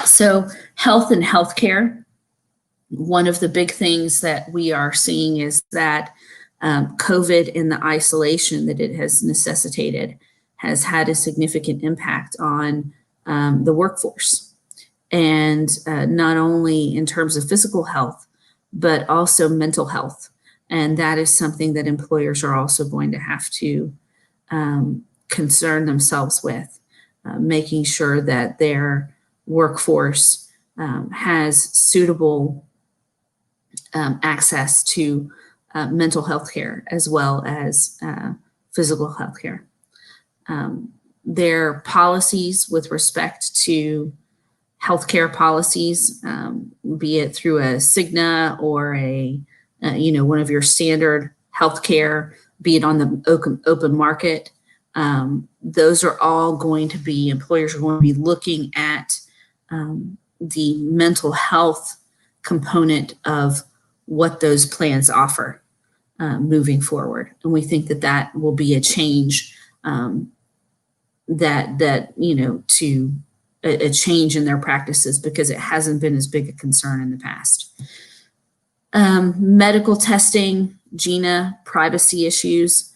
So health and healthcare. One of the big things that we are seeing is that COVID and the isolation that it has necessitated has had a significant impact on the workforce. And not only in terms of physical health, but also mental health. And that is something that employers are also going to have to concern themselves with, making sure that their workforce has suitable access to mental health care as well as physical health care. Their policies with respect to healthcare policies, be it through a Cigna or a one of your standard healthcare, be it on the open market. Those are all going to be, employers are going to be looking at the mental health component of what those plans offer moving forward. And we think that that will be a change to a change in their practices, because it hasn't been as big a concern in the past. Medical testing, GINA, privacy issues,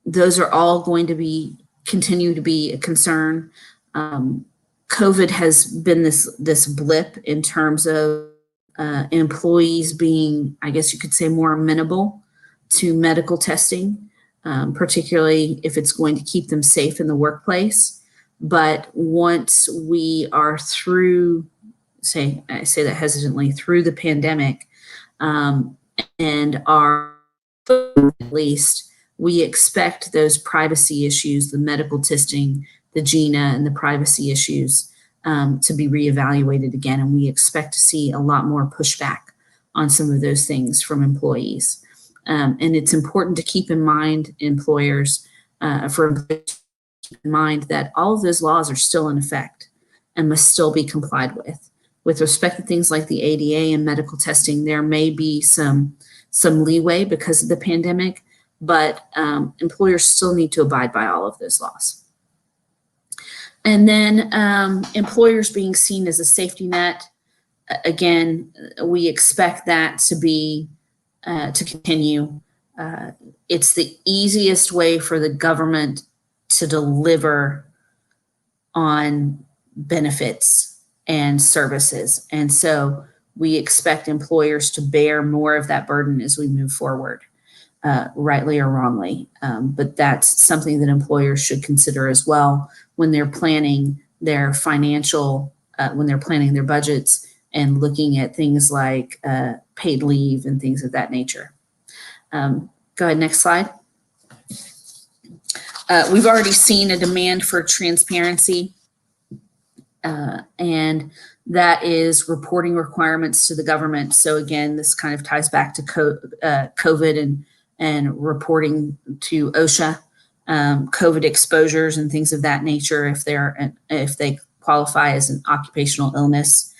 those are all going to continue to be a concern. COVID has been this blip in terms of employees being, I guess you could say, more amenable to medical testing, particularly if it's going to keep them safe in the workplace. But once we are through, I say that hesitantly, through the pandemic, and are, at least, we expect those privacy issues, the medical testing, the GINA, and the privacy issues to be reevaluated again. And we expect to see a lot more pushback on some of those things from employees. And it's important to keep in mind, employers, keep in mind that all of those laws are still in effect and must still be complied with. With respect to things like the ADA and medical testing, there may be some leeway because of the pandemic, but employers still need to abide by all of those laws. And then employers being seen as a safety net, again, we expect that to continue. It's the easiest way for the government to deliver on benefits and services. And so we expect employers to bear more of that burden as we move forward, rightly or wrongly. But that's something that employers should consider as well when they're planning their when they're planning their budgets and looking at things like paid leave and things of that nature. Go ahead, next slide. We've already seen a demand for transparency, and that is reporting requirements to the government. So again, this kind of ties back to COVID and reporting to OSHA, COVID exposures and things of that nature if they qualify as an occupational illness.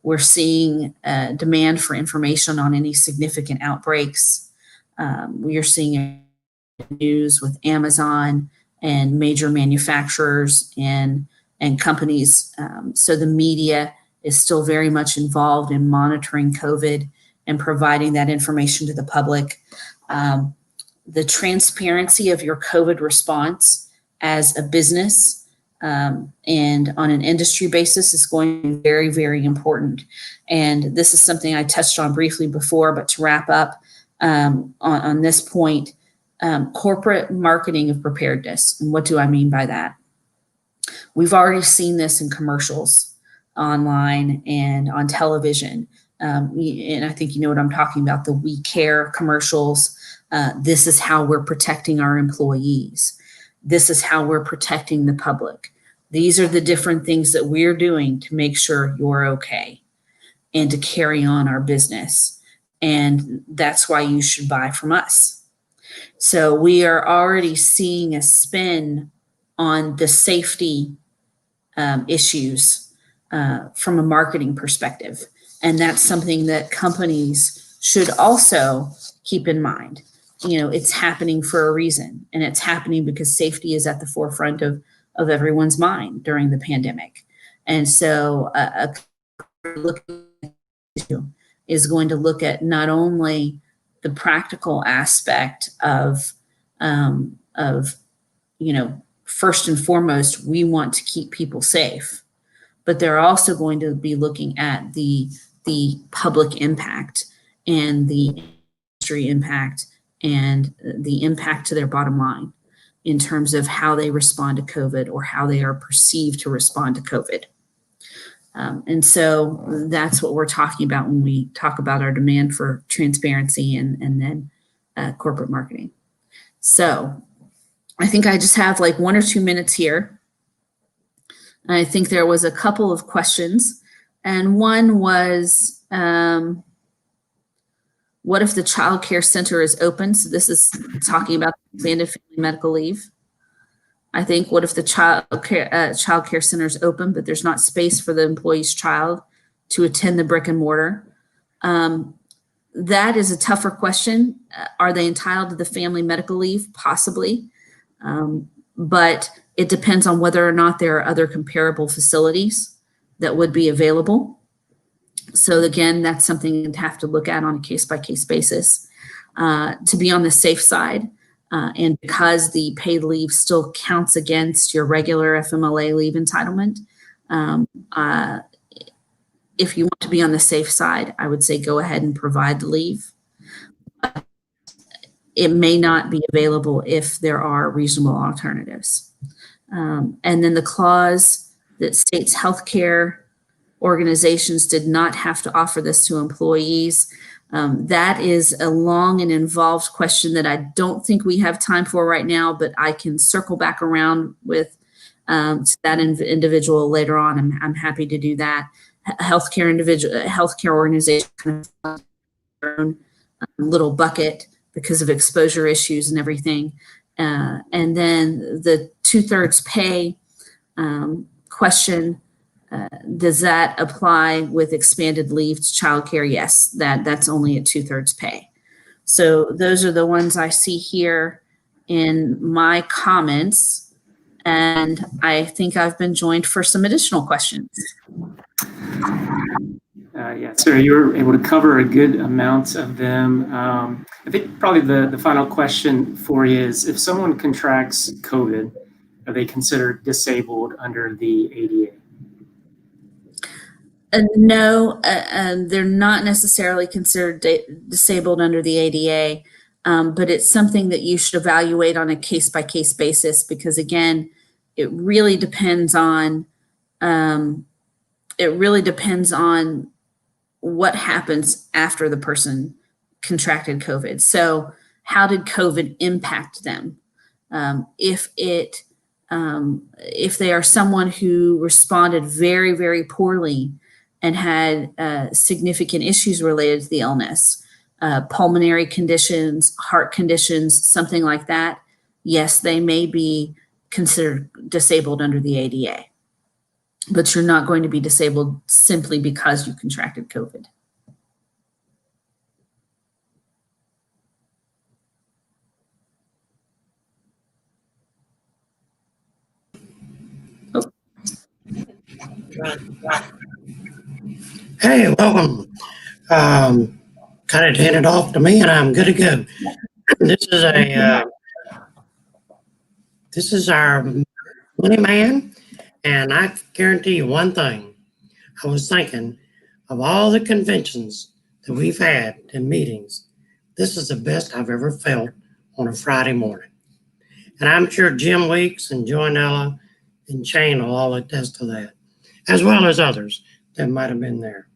We're seeing demand for information on any significant outbreaks. We are seeing news with Amazon and major manufacturers and companies. So the media is still very much involved in monitoring COVID and providing that information to the public. The transparency of your COVID response as a business and on an industry basis is going to be very, very important. And this is something I touched on briefly before, but to wrap up on this point, corporate marketing of preparedness. And what do I mean by that? We've already seen this in commercials online and on television. And I think you know what I'm talking about, the We Care commercials. This is how we're protecting our employees. This is how we're protecting the public. These are the different things that we're doing to make sure you're okay and to carry on our business. And that's why you should buy from us. So we are already seeing a spin on the safety issues from a marketing perspective. And that's something that companies should also keep in mind. You know, it's happening for a reason, and it's happening because safety is at the forefront of everyone's mind during the pandemic. And so is going to look at not only the practical aspect of first and foremost, we want to keep people safe, but they're also going to be looking at the the public impact and the industry impact and the impact to their bottom line in terms of how they respond to COVID or how they are perceived to respond to COVID. And so that's what we're talking about when we talk about our demand for transparency and then corporate marketing. So I think I just have like 1 or 2 minutes here. I think there was a couple of questions, and one was, what if the child care center is open? So this is talking about expanded family medical leave. I think, what if the child care center is open, but there's not space for the employee's child to attend the brick and mortar? That is a tougher question. Are they entitled to the family medical leave? Possibly. But it depends on whether or not there are other comparable facilities that would be available. So again, that's something you'd have to look at on a case-by-case basis to be on the safe side. And because the paid leave still counts against your regular FMLA leave entitlement, if you want to be on the safe side, I would say go ahead and provide the leave. It may not be available if there are reasonable alternatives. And then the clause that states healthcare organizations did not have to offer this to employees. That is a long and involved question that I don't think we have time for right now, but I can circle back around with that individual later on. I'm happy to do that. Healthcare organizations kind of have their own little bucket because of exposure issues and everything. And then the 2/3 pay question, does that apply with expanded leave to childcare? Yes, that's only at 2/3 pay. So those are the ones I see here in my comments. And I think I've been joined for some additional questions. Yeah, so you were able to cover a good amount of them. I think probably the final question for you is, if someone contracts COVID, are they considered disabled under the ADA? No, they're not necessarily considered disabled under the ADA, but it's something that you should evaluate on a case-by-case basis, because again, it really depends on what happens after the person contracted COVID. So how did COVID impact them? If they are someone who responded very, very poorly and had significant issues related to the illness, pulmonary conditions, heart conditions, something like that, yes, they may be considered disabled under the ADA. But you're not going to be disabled simply because you contracted COVID. Oh. Hey, welcome. Kind of handed off to me, and I'm good to go. This is our money man, and I guarantee you one thing. I was thinking of all the conventions that we've had and meetings. This is the best I've ever felt on a Friday morning. And I'm sure Jim Weeks and Joanella and Shane will all attest to that, as well as others that might have been there.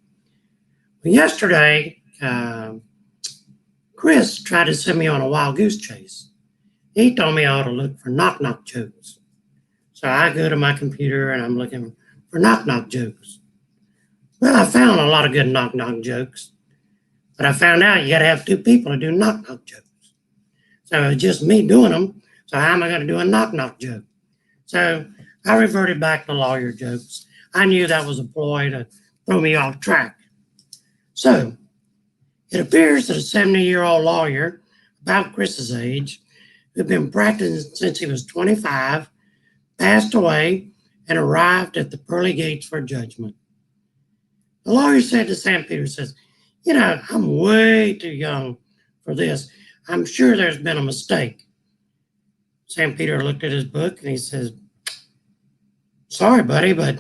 Well, yesterday, Chris tried to send me on a wild goose chase. He told me I ought to look for knock-knock jokes. So I go to my computer and I'm looking for knock-knock jokes. Well, I found a lot of good knock-knock jokes, but I found out you got to have two people to do knock-knock jokes. So it's just me doing them. So how am I going to do a knock-knock joke? So I reverted back to lawyer jokes. I knew that was a ploy to throw me off track. So it appears that a 70-year-old lawyer, about Chris's age, who'd been practicing since he was 25, passed away and arrived at the pearly gates for judgment. The lawyer said to Sam Peter, says, you know, I'm way too young for this. I'm sure there's been a mistake. Sam Peter looked at his book and he says, sorry, buddy, but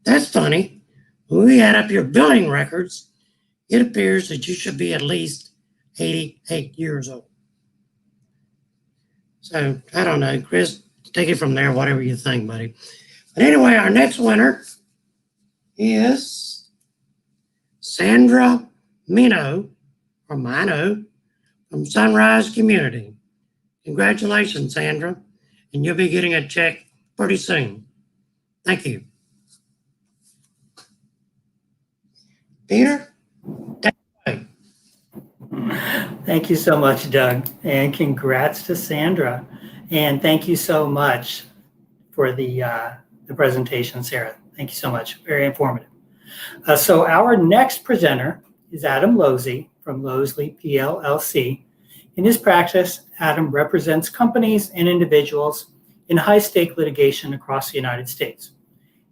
that's funny. We add up your billing records it appears that you should be at least 88 years old. So I don't know, Chris, take it from there, whatever you think, buddy. But anyway, our next winner is Sandra Mino, or Mino, from Sunrise Community. Congratulations, Sandra, and you'll be getting a check pretty soon. Thank you. Peter, take it away. Thank you so much, Doug, and congrats to Sandra. And thank you so much for the presentation, Sarah. Thank you so much. Very informative. So our next presenter is Adam Losey from Losey PLLC. In his practice, Adam represents companies and individuals in high-stake litigation across the United States.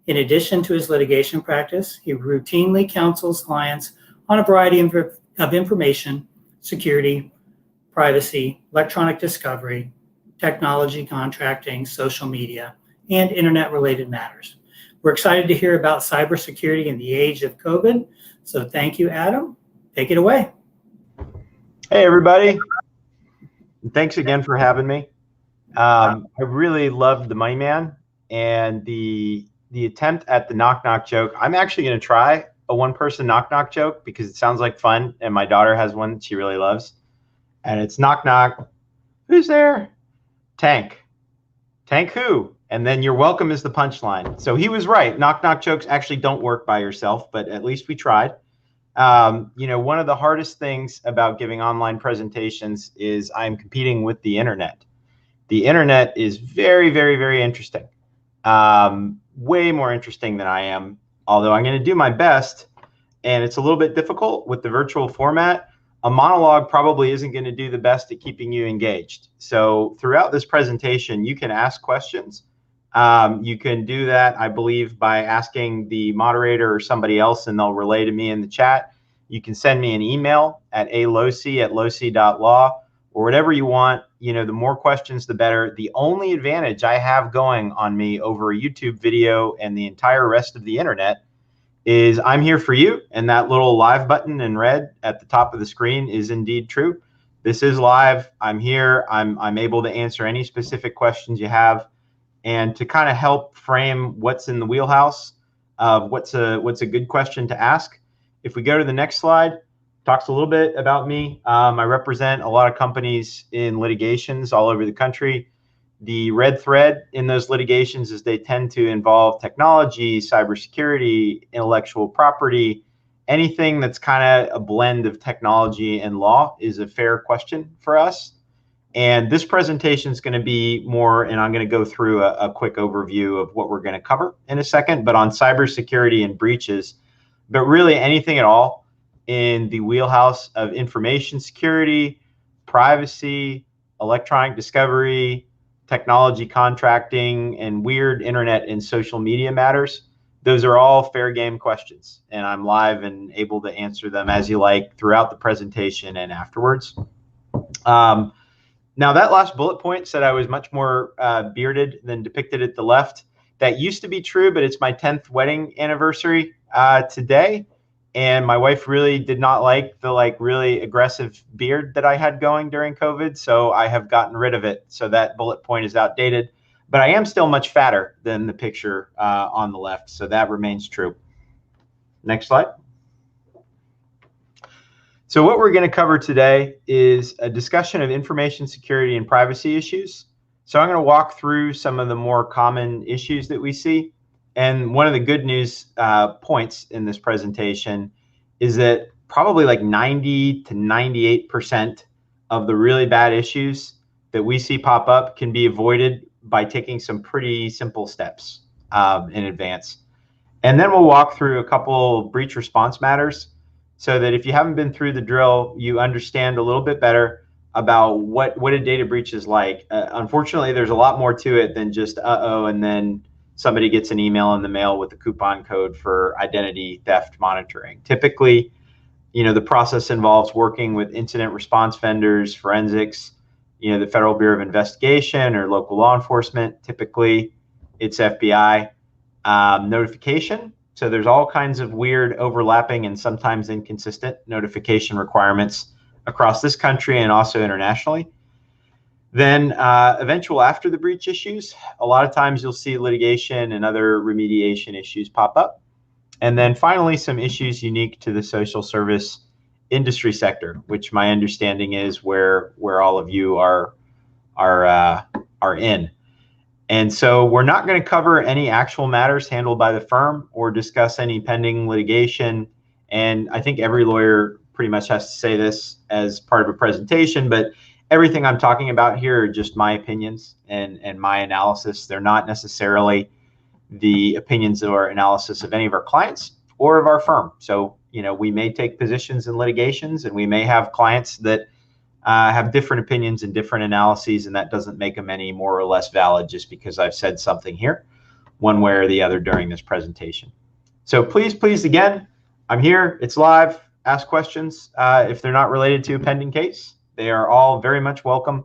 In addition to his litigation practice, he routinely counsels clients on a variety of information, security, privacy, electronic discovery, technology contracting, social media, and internet-related matters. We're excited to hear about cybersecurity in the age of COVID. So thank you, Adam. Take it away. Hey, everybody. Thanks again for having me. I really loved the Money Man and the attempt at the knock knock joke. I'm actually going to try a one-person knock knock joke because it sounds like fun, and my daughter has one she really loves. And it's knock knock. Who's there? Tank. Tank who? And then you're welcome is the punchline. So he was right. Knock knock jokes actually don't work by yourself, but at least we tried. You know, one of the hardest things about giving online presentations is I'm competing with the internet. The internet is very, very, very interesting. Way more interesting than I am, although I'm going to do my best. And it's a little bit difficult with the virtual format. A monologue probably isn't going to do the best at keeping you engaged. So throughout this presentation, you can ask questions. You can do that, I believe, by asking the moderator or somebody else, and they'll relay to me in the chat. You can send me an email at alosey@losey.law or whatever you want. You know, the more questions, the better. The only advantage I have going on me over a YouTube video and the entire rest of the internet is I'm here for you, and that little live button in red at the top of the screen is indeed true. This is live. I'm here. I'm able to answer any specific questions you have, and to kind of help frame what's in the wheelhouse of what's a good question to ask. If we go to the next slide, talks a little bit about me. I represent a lot of companies in litigations all over the country. The red thread in those litigations is they tend to involve technology, cybersecurity, intellectual property. Anything that's kind of a blend of technology and law is a fair question for us. And this presentation is going to be more, and I'm going to go through a quick overview of what we're going to cover in a second, but on cybersecurity and breaches, but really anything at all in the wheelhouse of information security, privacy, electronic discovery, technology contracting, and weird internet and social media matters. Those are all fair game questions, and I'm live and able to answer them as you like throughout the presentation and afterwards. Now, that last bullet point said I was much more bearded than depicted at the left. That used to be true, but it's my 10th wedding anniversary today. And my wife really did not like the really aggressive beard that I had going during COVID. So I have gotten rid of it. So that bullet point is outdated. But I am still much fatter than the picture on the left. So that remains true. Next slide. So what we're going to cover today is a discussion of information security and privacy issues. So I'm going to walk through some of the more common issues that we see. And one of the good news points in this presentation is that probably like 90 to 98% of the really bad issues that we see pop up can be avoided by taking some pretty simple steps in advance. And then we'll walk through a couple breach response matters so that if you haven't been through the drill, you understand a little bit better about what a data breach is like. Unfortunately, there's a lot more to it than just uh-oh, and then somebody gets an email in the mail with a coupon code for identity theft monitoring. Typically, the process involves working with incident response vendors, forensics, the Federal Bureau of Investigation or local law enforcement. Typically, it's FBI. Notification So there's all kinds of weird overlapping and sometimes inconsistent notification requirements across this country and also internationally. Then eventual after the breach issues, a lot of times you'll see litigation and other remediation issues pop up. And then finally, some issues unique to the social service industry sector, which my understanding is where all of you are in. And so we're not going to cover any actual matters handled by the firm or discuss any pending litigation. And I think every lawyer pretty much has to say this as part of a presentation, but everything I'm talking about here are just my opinions and my analysis. They're not necessarily the opinions or analysis of any of our clients or of our firm. So, we may take positions in litigations, and we may have clients that have different opinions and different analyses, and that doesn't make them any more or less valid just because I've said something here, one way or the other during this presentation. So please, again, I'm here. It's live. Ask questions if they're not related to a pending case. They are all very much welcome.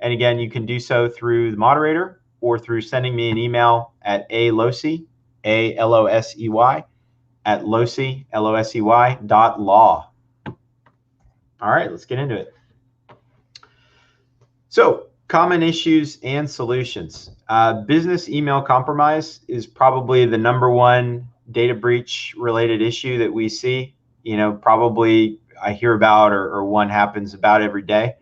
And again, you can do so through the moderator or through sending me an email at Losey, A-L-O-S-E-Y, at Losey, L-O-S-E-Y, .law. All right, let's get into it. So, common issues and solutions. Business email compromise is probably the #1 data breach related issue that we see. Probably I hear about or one happens about every day.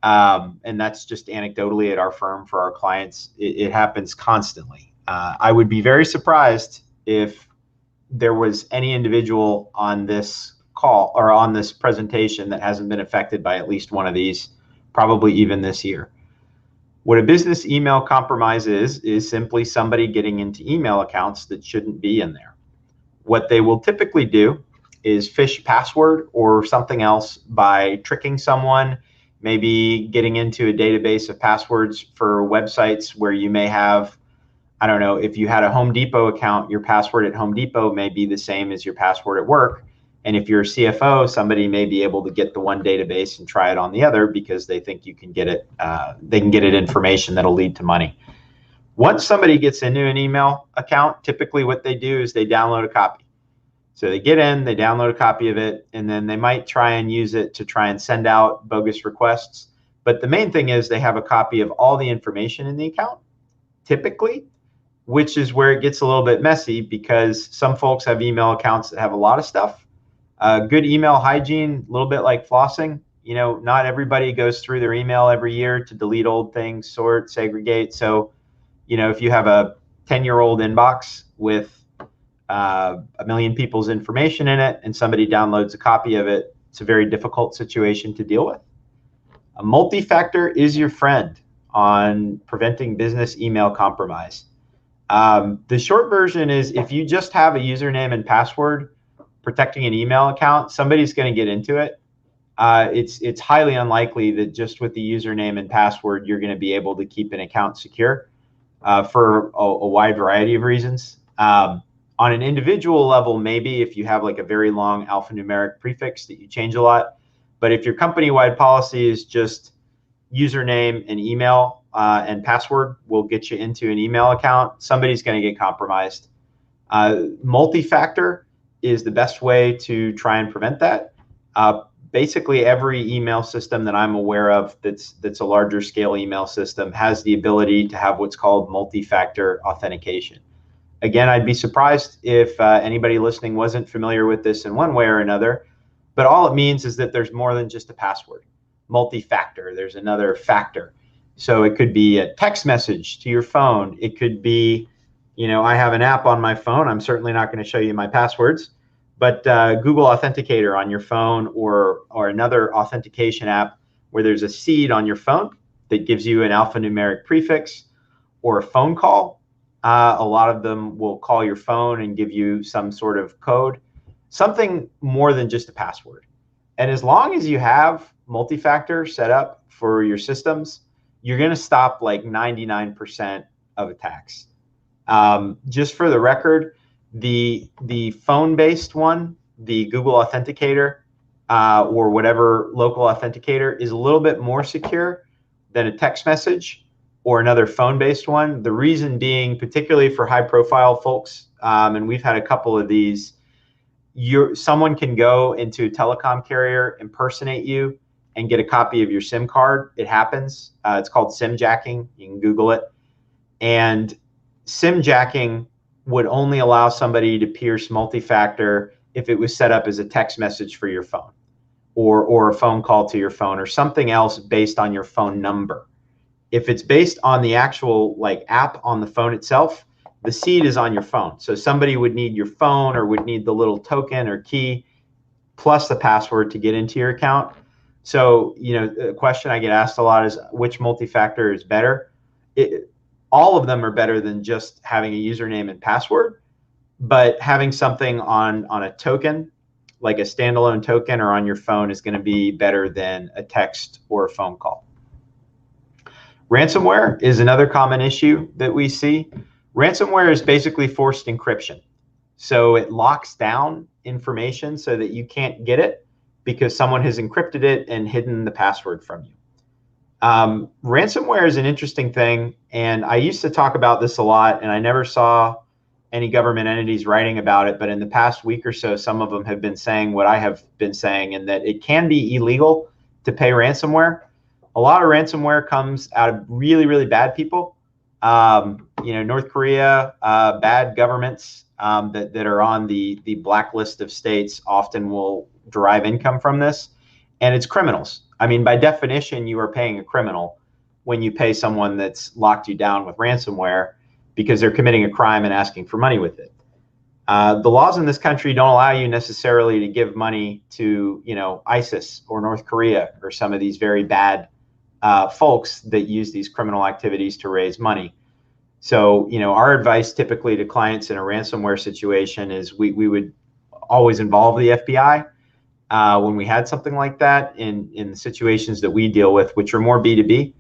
And that's just anecdotally at our firm for our clients. It happens constantly. I would be very surprised if there was any individual on this call or on this presentation that hasn't been affected by at least one of these, probably even this year. What a business email compromise is simply somebody getting into email accounts that shouldn't be in there. What they will typically do is phish password or something else by tricking someone, maybe getting into a database of passwords for websites where you may have, I don't know, if you had a Home Depot account, your password at Home Depot may be the same as your password at work. And if you're a CFO, somebody may be able to get the one database and try it on the other because they think you can get it, they can get it information that'll lead to money. Once somebody gets into an email account, typically what they do is they download a copy. So they get in, they download a copy of it, and then they might try and use it to try and send out bogus requests. But the main thing is they have a copy of all the information in the account, typically, which is where it gets a little bit messy because some folks have email accounts that have a lot of stuff. Good email hygiene, a little bit like flossing. Not everybody goes through their email every year to delete old things, sort, segregate. So, if you have a 10-year-old inbox with 1 million people's information in it and somebody downloads a copy of it, it's a very difficult situation to deal with. A multi-factor is your friend on preventing business email compromise. The short version is if you just have a username and password protecting an email account, somebody's going to get into it. It's highly unlikely that just with the username and password, you're going to be able to keep an account secure for a wide variety of reasons. On an individual level, maybe if you have like a very long alphanumeric prefix that you change a lot. But if your company-wide policy is just username and email and password will get you into an email account, somebody's going to get compromised. Multi-factor is the best way to try and prevent that. Basically, every email system that I'm aware of that's a larger scale email system has the ability to have what's called multi-factor authentication. Again, I'd be surprised if anybody listening wasn't familiar with this in one way or another, but all it means is that there's more than just a password. Multi-factor, there's another factor. So it could be a text message to your phone. It could be, I have an app on my phone. I'm certainly not going to show you my passwords, but Google Authenticator on your phone or another authentication app where there's a seed on your phone that gives you an alphanumeric prefix or a phone call. A lot of them will call your phone and give you some sort of code, something more than just a password. And as long as you have multi-factor set up for your systems, you're going to stop like 99% of attacks. Just for the record, the phone-based one, the Google Authenticator or whatever local authenticator is a little bit more secure than a text message. or another phone-based one. The reason being, particularly for high-profile folks, and we've had a couple of these, someone can go into a telecom carrier, impersonate you, and get a copy of your SIM card. It happens. It's called SIM jacking. You can Google it. And SIM jacking would only allow somebody to pierce multi-factor if it was set up as a text message for your phone, or a phone call to your phone, or something else based on your phone number. If it's based on the actual app on the phone itself, the seed is on your phone. So somebody would need your phone, or would need the little token or key plus the password to get into your account. So, the question I get asked a lot is, which multi-factor is better? All of them are better than just having a username and password, but having something on a token, like a standalone token, or on your phone, is going to be better than a text or a phone call. Ransomware is another common issue that we see. Ransomware is basically forced encryption. So it locks down information so that you can't get it because someone has encrypted it and hidden the password from you. Ransomware is an interesting thing, and I used to talk about this a lot, and I never saw any government entities writing about it, but in the past week or so, some of them have been saying what I have been saying, and that it can be illegal to pay ransomware. A lot of ransomware comes out of really, really bad people. North Korea, bad governments that are on the blacklist of states often will derive income from this, and it's criminals. I mean, by definition, you are paying a criminal when you pay someone that's locked you down with ransomware, because they're committing a crime and asking for money with it. The laws in this country don't allow you necessarily to give money to, ISIS or North Korea or some of these very bad folks that use these criminal activities to raise money. So, our advice typically to clients in a ransomware situation is we would always involve the FBI when we had something like that in the situations that we deal with, which are more B2B.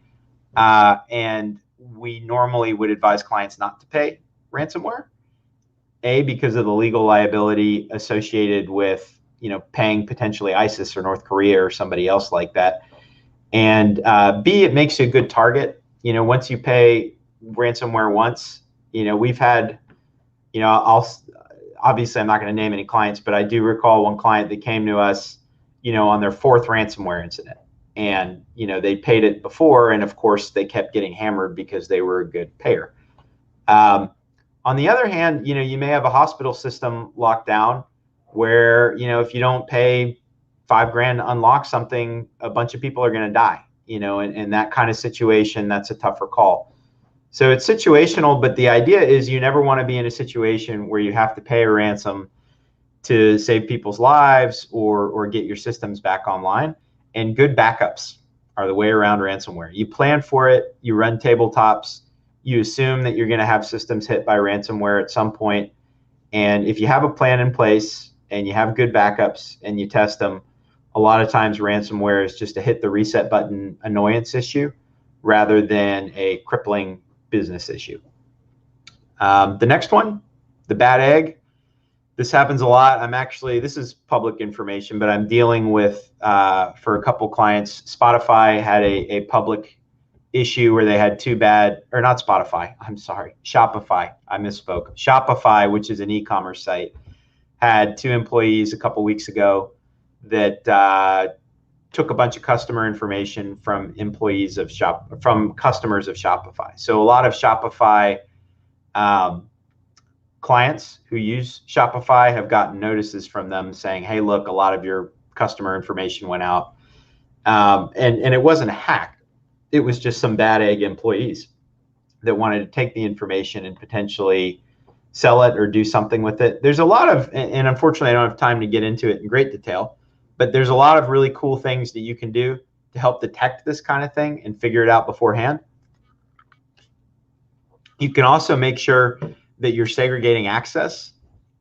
And we normally would advise clients not to pay ransomware, because of the legal liability associated with, paying potentially ISIS or North Korea or somebody else like that. And B, it makes you a good target. Once you pay ransomware once, we've had, obviously I'm not going to name any clients, but I do recall one client that came to us, on their 4th ransomware incident. And, they paid it before, and of course they kept getting hammered because they were a good payer. On the other hand, you may have a hospital system locked down where, if you don't pay $5,000 to unlock something, a bunch of people are going to die, in that kind of situation, that's a tougher call. So it's situational, but the idea is you never want to be in a situation where you have to pay a ransom to save people's lives or get your systems back online. And good backups are the way around ransomware. You plan for it, you run tabletops, you assume that you're going to have systems hit by ransomware at some point. And if you have a plan in place and you have good backups and you test them, a lot of times ransomware is just a hit the reset button annoyance issue rather than a crippling business issue. The next one, the bad egg. This happens a lot. This is public information, but I'm dealing with, for a couple clients, Spotify had a public issue where they had Shopify. I misspoke. Shopify, which is an e-commerce site, had 2 employees a couple weeks ago that took a bunch of customer information from customers of Shopify. So a lot of Shopify clients who use Shopify have gotten notices from them saying, hey, look, a lot of your customer information went out. And it wasn't a hack. It was just some bad egg employees that wanted to take the information and potentially sell it or do something with it. There's a lot of, and unfortunately I don't have time to get into it in great detail, but there's a lot of really cool things that you can do to help detect this kind of thing and figure it out beforehand. You can also make sure that you're segregating access.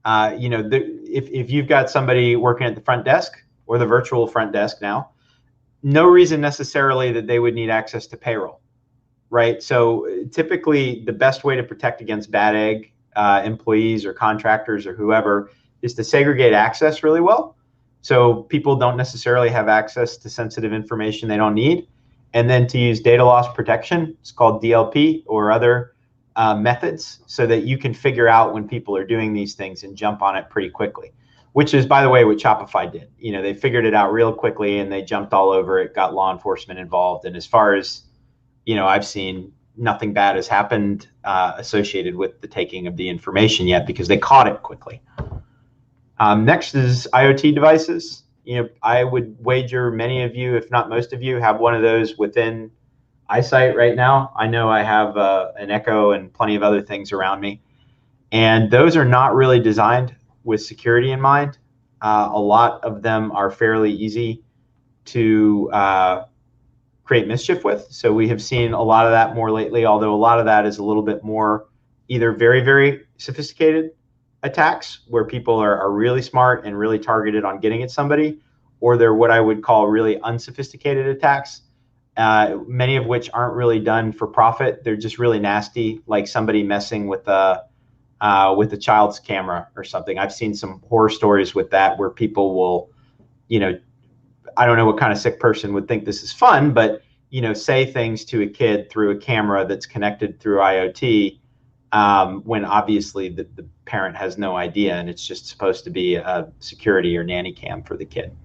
If you've got somebody working at the front desk or the virtual front desk now, no reason necessarily that they would need access to payroll, right? So typically the best way to protect against bad egg employees or contractors or whoever is to segregate access really well. So people don't necessarily have access to sensitive information they don't need. and then to use data loss protection. It's called DLP or other methods, so that you can figure out when people are doing these things and jump on it pretty quickly, which is, by the way, what Shopify did. You know, they figured it out real quickly and they jumped all over it, got law enforcement involved. And as far as, you know, I've seen, nothing bad has happened associated with the taking of the information yet, because they caught it quickly. Next is IoT devices. You know, I would wager many of you, if not most of you, have one of those within eyesight right now. I know I have an Echo and plenty of other things around me. And those are not really designed with security in mind. A lot of them are fairly easy to create mischief with. So we have seen a lot of that more lately, although a lot of that is a little bit more either very, very sophisticated attacks where people are really smart and really targeted on getting at somebody, or they're what I would call really unsophisticated attacks, many of which aren't really done for profit. They're just really nasty, like somebody messing with a child's camera or something. I've seen some horror stories with that where people will, you know, I don't know what kind of sick person would think this is fun, but, you know, say things to a kid through a camera that's connected through IoT, when obviously the parent has no idea and it's just supposed to be a security or nanny cam for the kid.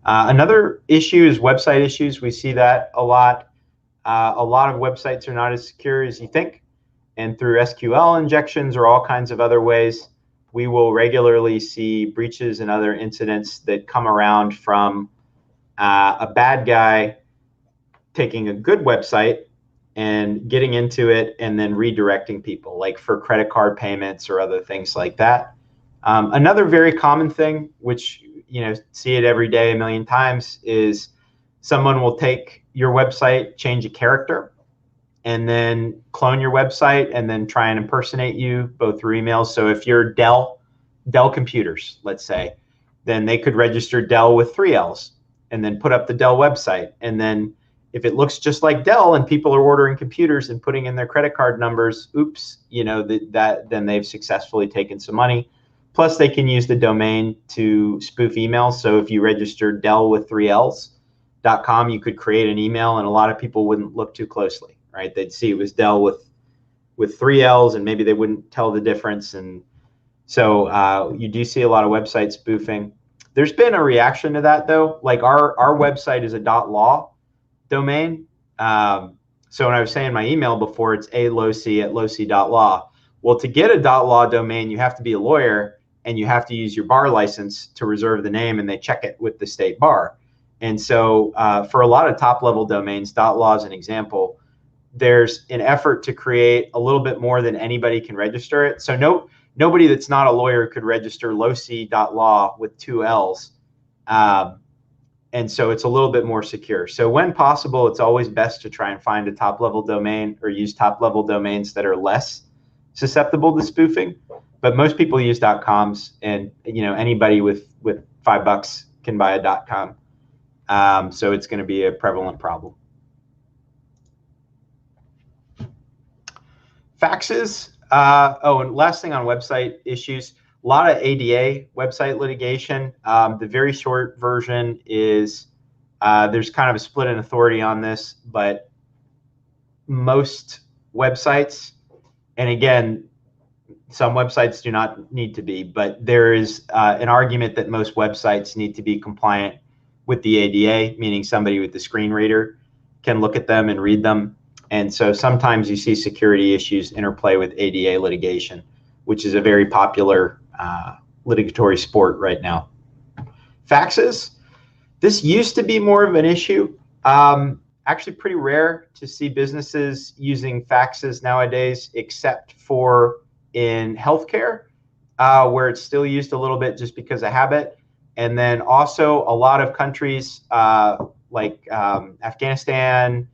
Another issue is website issues. We see that a lot. A lot of websites are not as secure as you think. And through SQL injections or all kinds of other ways, we will regularly see breaches and other incidents that come around from a bad guy taking a good website and getting into it and then redirecting people, like for credit card payments or other things like that. Another very common thing, which, you know, see it every day a million times, is someone will take your website, change a character, and then clone your website and then try and impersonate you both through emails. So if you're Dell computers, let's say, then they could register Dell with 3 L's and then put up the Dell website. And then if it looks just like Dell and people are ordering computers and putting in their credit card numbers, oops, you know, then they've successfully taken some money. Plus they can use the domain to spoof emails. So if you register Dell with 3Ls.com, you could create an email and a lot of people wouldn't look too closely. Right, they'd see it was Dell with 3 L's and maybe they wouldn't tell the difference. And so you do see a lot of website spoofing. There's been a reaction to that though. Like our website is a .law domain. So when I was saying my email before, it's alosey@losey.law. Well, to get a .law domain, you have to be a lawyer and you have to use your bar license to reserve the name, and they check it with the state bar. And so for a lot of top level domains, .law is an example. There's an effort to create a little bit more than anybody can register it. So nobody that's not a lawyer could register losey.law with 2 L's. And so it's a little bit more secure. So when possible, it's always best to try and find a top level domain or use top level domains that are less susceptible to spoofing. But most people use .coms, and, you know, anybody with $5 can buy a .com. So it's going to be a prevalent problem. Faxes. And last thing on website issues, a lot of ADA website litigation. The very short version is there's kind of a split in authority on this, but most websites, and again, some websites do not need to be, but there is an argument that most websites need to be compliant with the ADA, meaning somebody with the screen reader can look at them and read them. And so sometimes you see security issues interplay with ADA litigation, which is a very popular litigatory sport right now. Faxes. This used to be more of an issue. Actually pretty rare to see businesses using faxes nowadays, except for in healthcare, where it's still used a little bit just because of habit. And then also a lot of countries like Afghanistan,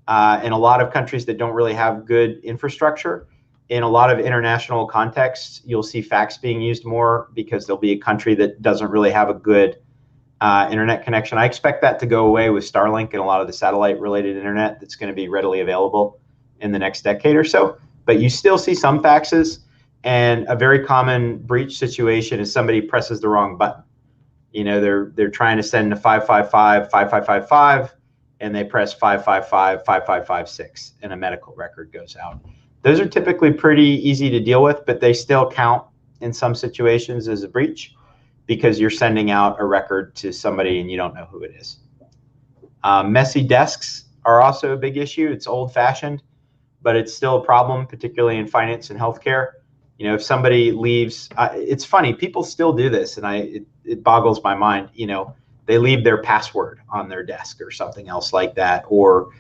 in a lot of countries that don't really have good infrastructure. In a lot of international contexts, you'll see fax being used more because there'll be a country that doesn't really have a good internet connection. I expect that to go away with Starlink and a lot of the satellite-related internet that's going to be readily available in the next decade or so. But you still see some faxes, and a very common breach situation is somebody presses the wrong button. You know, they're trying to send a 555, 5555, and they press 555, 5556, and a medical record goes out. Those are typically pretty easy to deal with, but they still count in some situations as a breach because you're sending out a record to somebody and you don't know who it is. Messy desks are also a big issue. It's old-fashioned, but it's still a problem, particularly in finance and healthcare. You know, if somebody leaves, it's funny, people still do this, and it boggles my mind. You know, they leave their password on their desk or something else like that, or,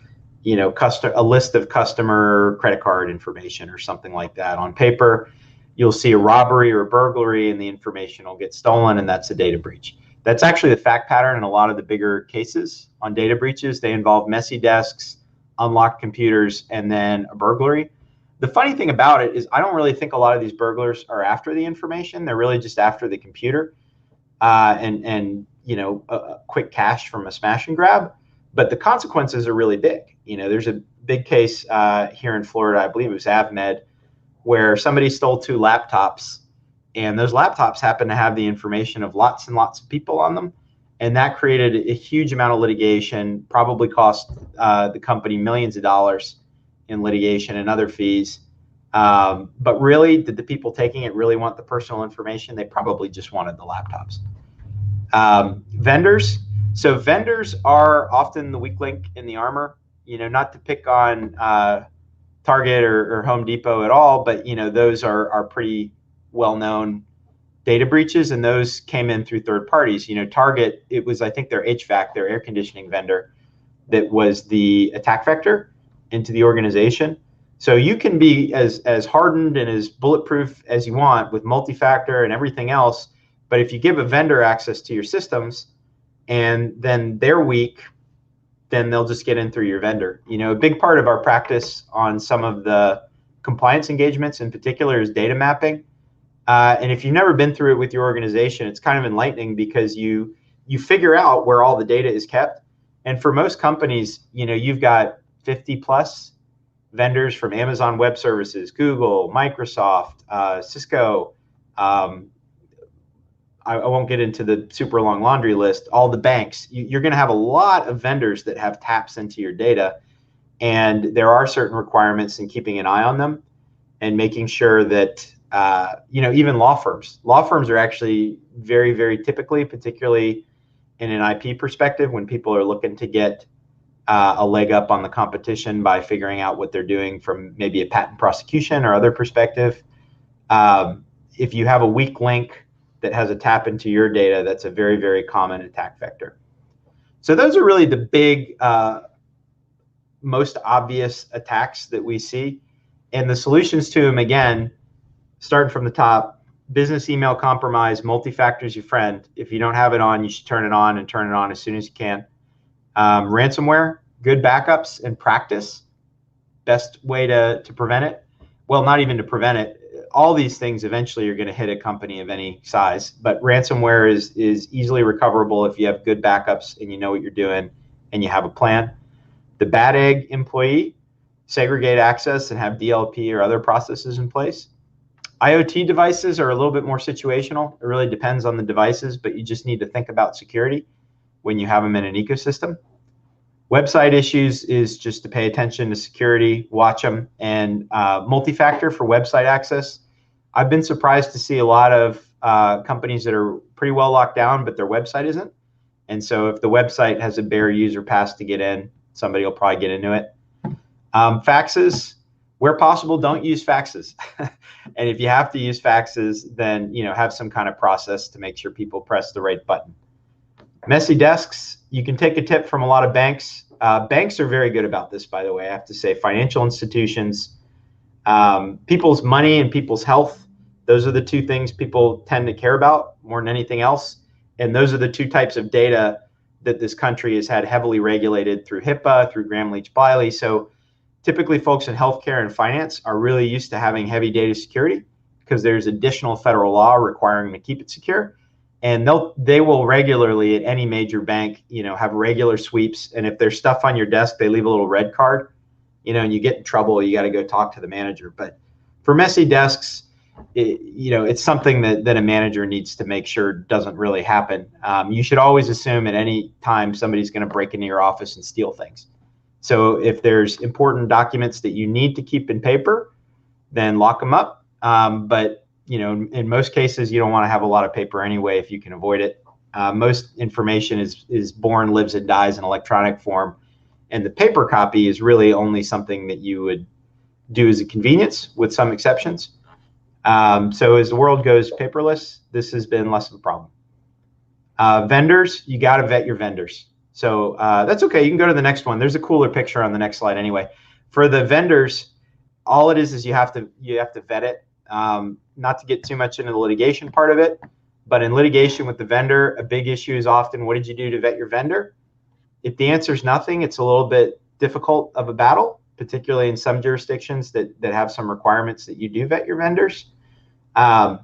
you know, a list of customer credit card information or something like that. On paper, you'll see a robbery or a burglary and the information will get stolen, and that's a data breach. That's actually the fact pattern in a lot of the bigger cases on data breaches. They involve messy desks, unlocked computers, and then a burglary. The funny thing about it is I don't really think a lot of these burglars are after the information. They're really just after the computer and you know, a quick cash from a smash and grab. But the consequences are really big. You know, there's a big case here in Florida, I believe it was AvMed, where somebody stole 2 laptops, and those laptops happen to have the information of lots and lots of people on them. And that created a huge amount of litigation, probably cost the company millions of dollars in litigation and other fees. But really, did the people taking it really want the personal information? They probably just wanted the laptops. Vendors. So vendors are often the weak link in the armor. You know, not to pick on Target or Home Depot at all, but, you know, those are pretty well-known data breaches, and those came in through third parties. You know, Target, it was, I think, their HVAC, their air conditioning vendor, that was the attack vector into the organization. So you can be as hardened and as bulletproof as you want with multi-factor and everything else, but if you give a vendor access to your systems and then they're weak, then they'll just get in through your vendor. You know, a big part of our practice on some of the compliance engagements in particular is data mapping. And if you've never been through it with your organization, it's kind of enlightening because you figure out where all the data is kept. And for most companies, you know, you've got 50 plus vendors from Amazon Web Services, Google, Microsoft, Cisco. I won't get into the super long laundry list, all the banks. You're going to have a lot of vendors that have taps into your data. And there are certain requirements in keeping an eye on them and making sure that, you know, even law firms are actually very, very typically, particularly in an IP perspective, when people are looking to get a leg up on the competition by figuring out what they're doing from maybe a patent prosecution or other perspective. If you have a weak link that has a tap into your data, that's a very, very common attack vector. So those are really the big, most obvious attacks that we see. And the solutions to them, again, starting from the top: business email compromise, multi-factor is your friend. If you don't have it on, you should turn it on, and turn it on as soon as you can. Ransomware, good backups and practice. Best way to prevent it. Well, not even to prevent it. All these things eventually are going to hit a company of any size, but ransomware is easily recoverable if you have good backups and you know what you're doing and you have a plan. The bad egg employee, segregate access and have DLP or other processes in place. IoT devices are a little bit more situational. It really depends on the devices, but you just need to think about security when you have them in an ecosystem. Website issues is just to pay attention to security, watch them, and multi-factor for website access. I've been surprised to see a lot of companies that are pretty well locked down, but their website isn't. And so if the website has a bare user pass to get in, somebody will probably get into it. Faxes, where possible, don't use faxes. And if you have to use faxes, then, you know, have some kind of process to make sure people press the right button. Messy desks, you can take a tip from a lot of banks. Banks are very good about this, by the way. I have to say, financial institutions, people's money and people's health, those are the two things people tend to care about more than anything else. And those are the two types of data that this country has had heavily regulated through HIPAA, through Gramm-Leach-Bliley. So typically folks in healthcare and finance are really used to having heavy data security because there's additional federal law requiring them to keep it secure. And they will regularly at any major bank, you know, have regular sweeps. And if there's stuff on your desk, they leave a little red card, you know, and you get in trouble, you got to go talk to the manager. But for messy desks, it's something that a manager needs to make sure doesn't really happen. You should always assume at any time somebody's going to break into your office and steal things. So if there's important documents that you need to keep in paper, then lock them up. But in most cases, you don't want to have a lot of paper anyway if you can avoid it. Most information is born, lives, and dies in electronic form, and the paper copy is really only something that you would do as a convenience, with some exceptions. So as the world goes paperless, this has been less of a problem. Vendors, you got to vet your vendors. So that's okay. You can go to the next one. There's a cooler picture on the next slide anyway. For the vendors, all it is you have to vet it. Not to get too much into the litigation part of it, but in litigation with the vendor, a big issue is often, what did you do to vet your vendor? If the answer is nothing, it's a little bit difficult of a battle, particularly in some jurisdictions that have some requirements that you do vet your vendors. And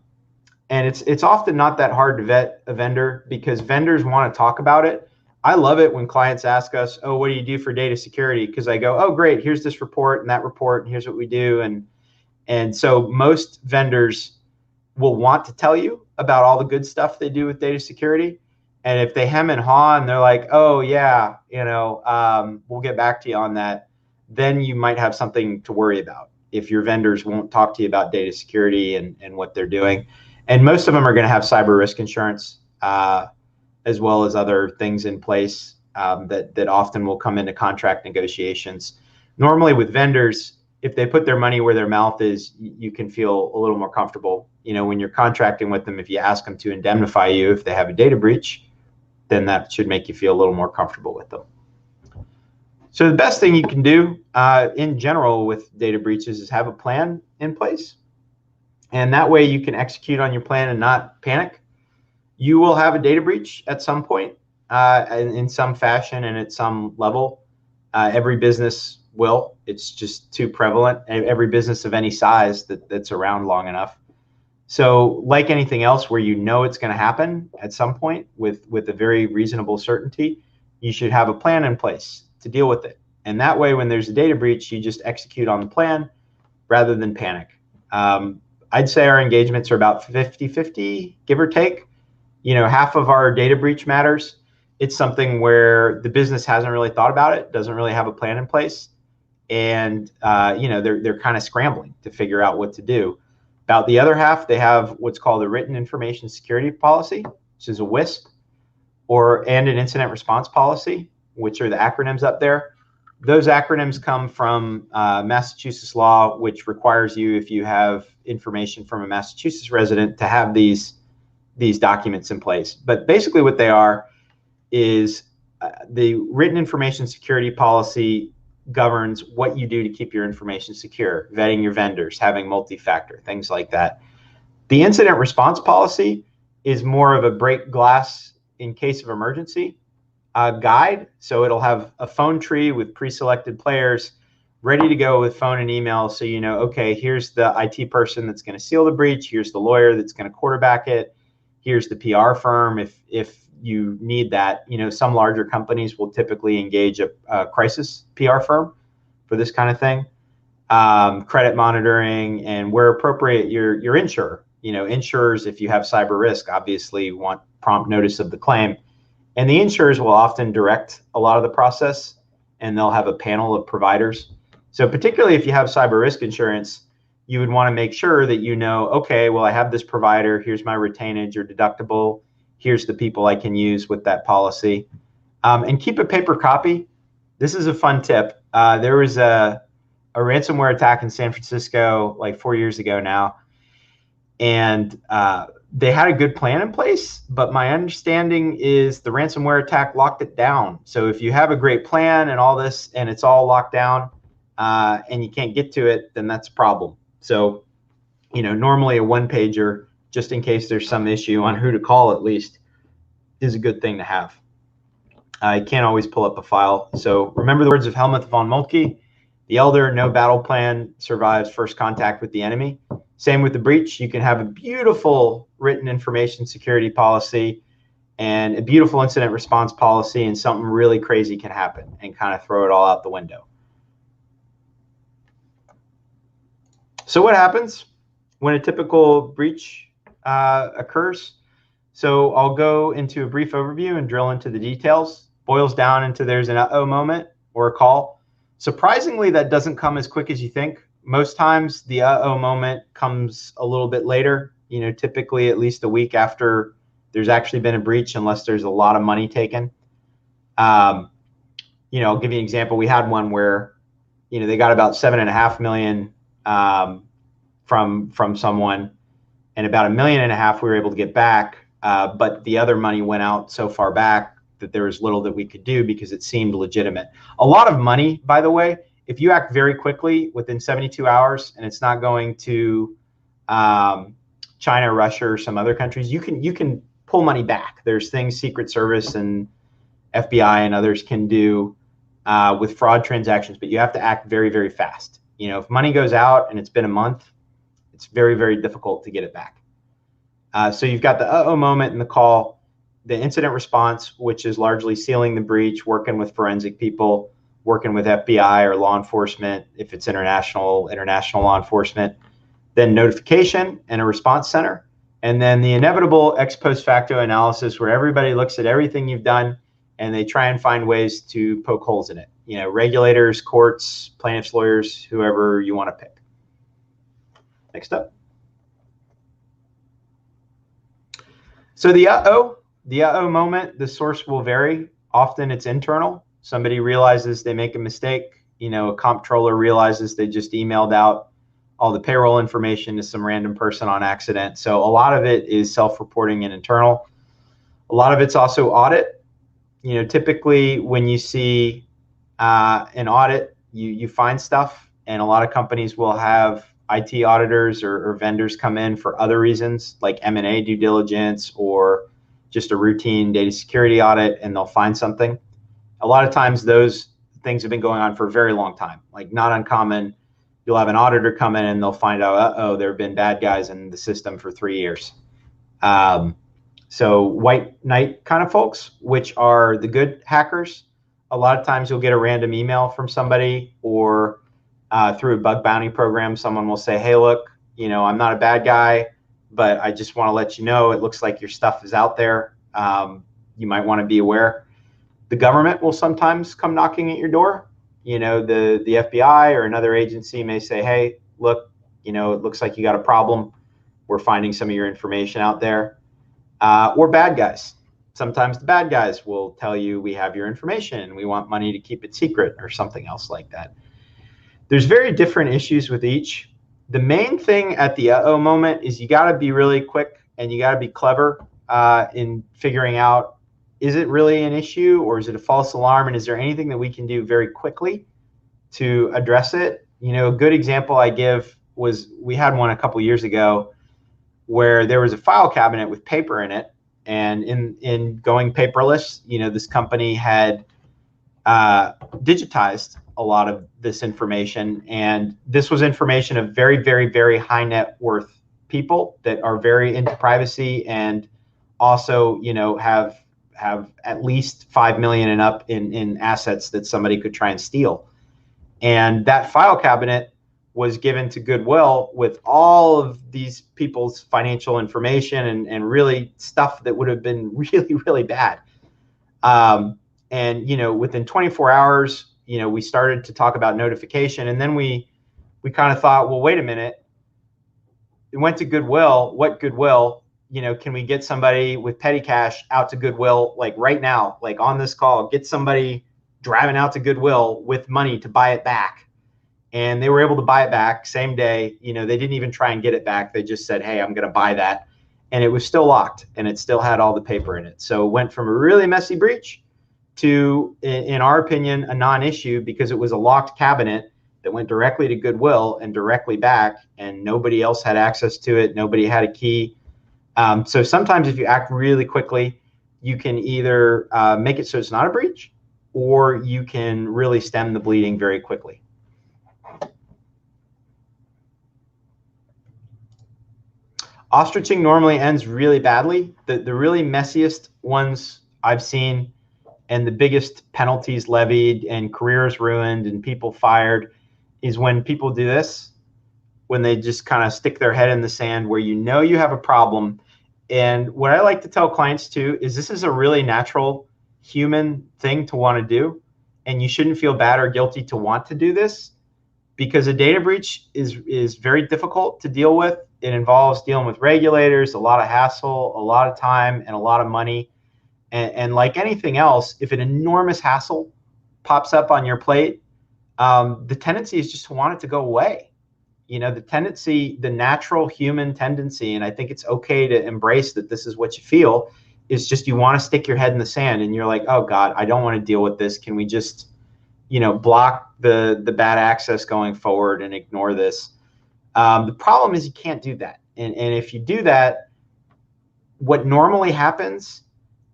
it's often not that hard to vet a vendor because vendors want to talk about it. I love it when clients ask us, oh, what do you do for data security? Because I go, oh, great, here's this report and that report, and here's what we do. And so most vendors will want to tell you about all the good stuff they do with data security. And if they hem and haw and they're like, oh, yeah, we'll get back to you on that, then you might have something to worry about if your vendors won't talk to you about data security and what they're doing. And most of them are going to have cyber risk insurance, as well as other things in place that often will come into contract negotiations. Normally with vendors, if they put their money where their mouth is, you can feel a little more comfortable. When you're contracting with them, if you ask them to indemnify you if they have a data breach, then that should make you feel a little more comfortable with them. So the best thing you can do in general with data breaches is have a plan in place. And that way you can execute on your plan and not panic. You will have a data breach at some point in some fashion and at some level. Every business will. It's just too prevalent. Every business of any size that's around long enough. So like anything else where it's going to happen at some point with a very reasonable certainty, you should have a plan in place to deal with it. And that way, when there's a data breach, you just execute on the plan rather than panic. I'd say our engagements are about 50-50, give or take. Half of our data breach matters. It's something where the business hasn't really thought about it, doesn't really have a plan in place. And, they're kind of scrambling to figure out what to do. About the other half, they have what's called a written information security policy, which is a WISP, and an incident response policy, which are the acronyms up there. Those acronyms come from Massachusetts law, which requires you, if you have information from a Massachusetts resident, to have these documents in place. But basically what they are is the written information security policy governs what you do to keep your information secure, vetting your vendors, having multi-factor, things like that. The incident response policy is more of a break glass in case of emergency guide. So it'll have a phone tree with pre-selected players ready to go with phone and email. So okay, here's the IT person that's going to seal the breach. Here's the lawyer that's going to quarterback it. Here's the PR firm if you need that. Some larger companies will typically engage a crisis PR firm for this kind of thing. Credit monitoring, and where appropriate, your insurer. Insurers, if you have cyber risk, obviously want prompt notice of the claim. And the insurers will often direct a lot of the process, and they'll have a panel of providers. So particularly if you have cyber risk insurance, you would want to make sure that okay, well, I have this provider, here's my retainage or deductible, here's the people I can use with that policy. And keep a paper copy. This is a fun tip. There was a ransomware attack in San Francisco like 4 years ago now. And they had a good plan in place, but my understanding is the ransomware attack locked it down. So if you have a great plan and all this, and it's all locked down and you can't get to it, then that's a problem. So, normally a one-pager, just in case there's some issue on who to call at least, is a good thing to have. You can't always pull up a file. So remember the words of Helmuth von Moltke, the elder, no battle plan survives first contact with the enemy. Same with the breach. You can have a beautiful written information security policy and a beautiful incident response policy, and something really crazy can happen and kind of throw it all out the window. So what happens when a typical breach occurs. So I'll go into a brief overview and drill into the details. Boils down into there's an uh-oh moment or a call. Surprisingly, that doesn't come as quick as you think. Most times the uh-oh moment comes a little bit later, typically at least a week after there's actually been a breach, unless there's a lot of money taken. I'll give you an example. We had one where, they got about $7.5 million from someone, and about $1.5 million we were able to get back. But the other money went out so far back that there was little that we could do because it seemed legitimate. A lot of money, by the way, if you act very quickly within 72 hours and it's not going to China, Russia, or some other countries, you can pull money back. There's things Secret Service and FBI and others can do with fraud transactions, but you have to act very, very fast. If money goes out and it's been a month, it's very, very difficult to get it back. So you've got the uh-oh moment in the call, the incident response, which is largely sealing the breach, working with forensic people, working with FBI or law enforcement, if it's international law enforcement, then notification and a response center, and then the inevitable ex post facto analysis where everybody looks at everything you've done and they try and find ways to poke holes in it. Regulators, courts, plaintiffs, lawyers, whoever you want to pick. Next up. So the uh-oh moment, the source will vary. Often it's internal. Somebody realizes they make a mistake. A comptroller realizes they just emailed out all the payroll information to some random person on accident. So a lot of it is self-reporting and internal. A lot of it's also audit. Typically when you see an audit, you find stuff, and a lot of companies will have IT auditors or vendors come in for other reasons, like M&A due diligence or just a routine data security audit, and they'll find something. A lot of times those things have been going on for a very long time, like not uncommon. You'll have an auditor come in and they'll find out, uh-oh, there have been bad guys in the system for 3 years. So white knight kind of folks, which are the good hackers. A lot of times you'll get a random email from somebody, or through a bug bounty program, someone will say, hey, look, I'm not a bad guy, but I just want to let you know, it looks like your stuff is out there. You might want to be aware. The government will sometimes come knocking at your door. The FBI or another agency may say, hey, look, it looks like you got a problem. We're finding some of your information out there. Or bad guys. Sometimes the bad guys will tell you, we have your information and we want money to keep it secret, or something else like that. There's very different issues with each. The main thing at the uh-oh moment is you got to be really quick and you got to be clever in figuring out, is it really an issue or is it a false alarm? And is there anything that we can do very quickly to address it? A good example I give was, we had one a couple years ago where there was a file cabinet with paper in it. And in going paperless, this company had digitized a lot of this information, and this was information of very, very, very high net worth people that are very into privacy, and also have at least 5 million and up in assets that somebody could try and steal. And that file cabinet was given to Goodwill with all of these people's financial information and really stuff that would have been really, really bad. And within 24 hours, we started to talk about notification, and then we kind of thought, well, wait a minute. It went to Goodwill. What Goodwill? Can we get somebody with petty cash out to Goodwill, like right now, like on this call, get somebody driving out to Goodwill with money to buy it back? And they were able to buy it back same day. They didn't even try and get it back. They just said, hey, I'm going to buy that. And it was still locked, and it still had all the paper in it. So it went from a really messy breach to, in our opinion, a non-issue, because it was a locked cabinet that went directly to Goodwill and directly back, and nobody else had access to it. Nobody had a key. So sometimes if you act really quickly, you can either make it so it's not a breach, or you can really stem the bleeding very quickly. Ostriching normally ends really badly. The really messiest ones I've seen, and the biggest penalties levied and careers ruined and people fired, is when people do this, when they just kind of stick their head in the sand where you know you have a problem. And what I like to tell clients too is this is a really natural human thing to want to do. And you shouldn't feel bad or guilty to want to do this, because a data breach is very difficult to deal with. It involves dealing with regulators, a lot of hassle, a lot of time, and a lot of money. And like anything else, if an enormous hassle pops up on your plate, the tendency is just to want it to go away. You know, the natural human tendency, and I think it's okay to embrace that this is what you feel, is just you want to stick your head in the sand and you're like, oh God, I don't want to deal with this. Can we just, you know, block the bad access going forward and ignore this? The problem is you can't do that. And if you do that, what normally happens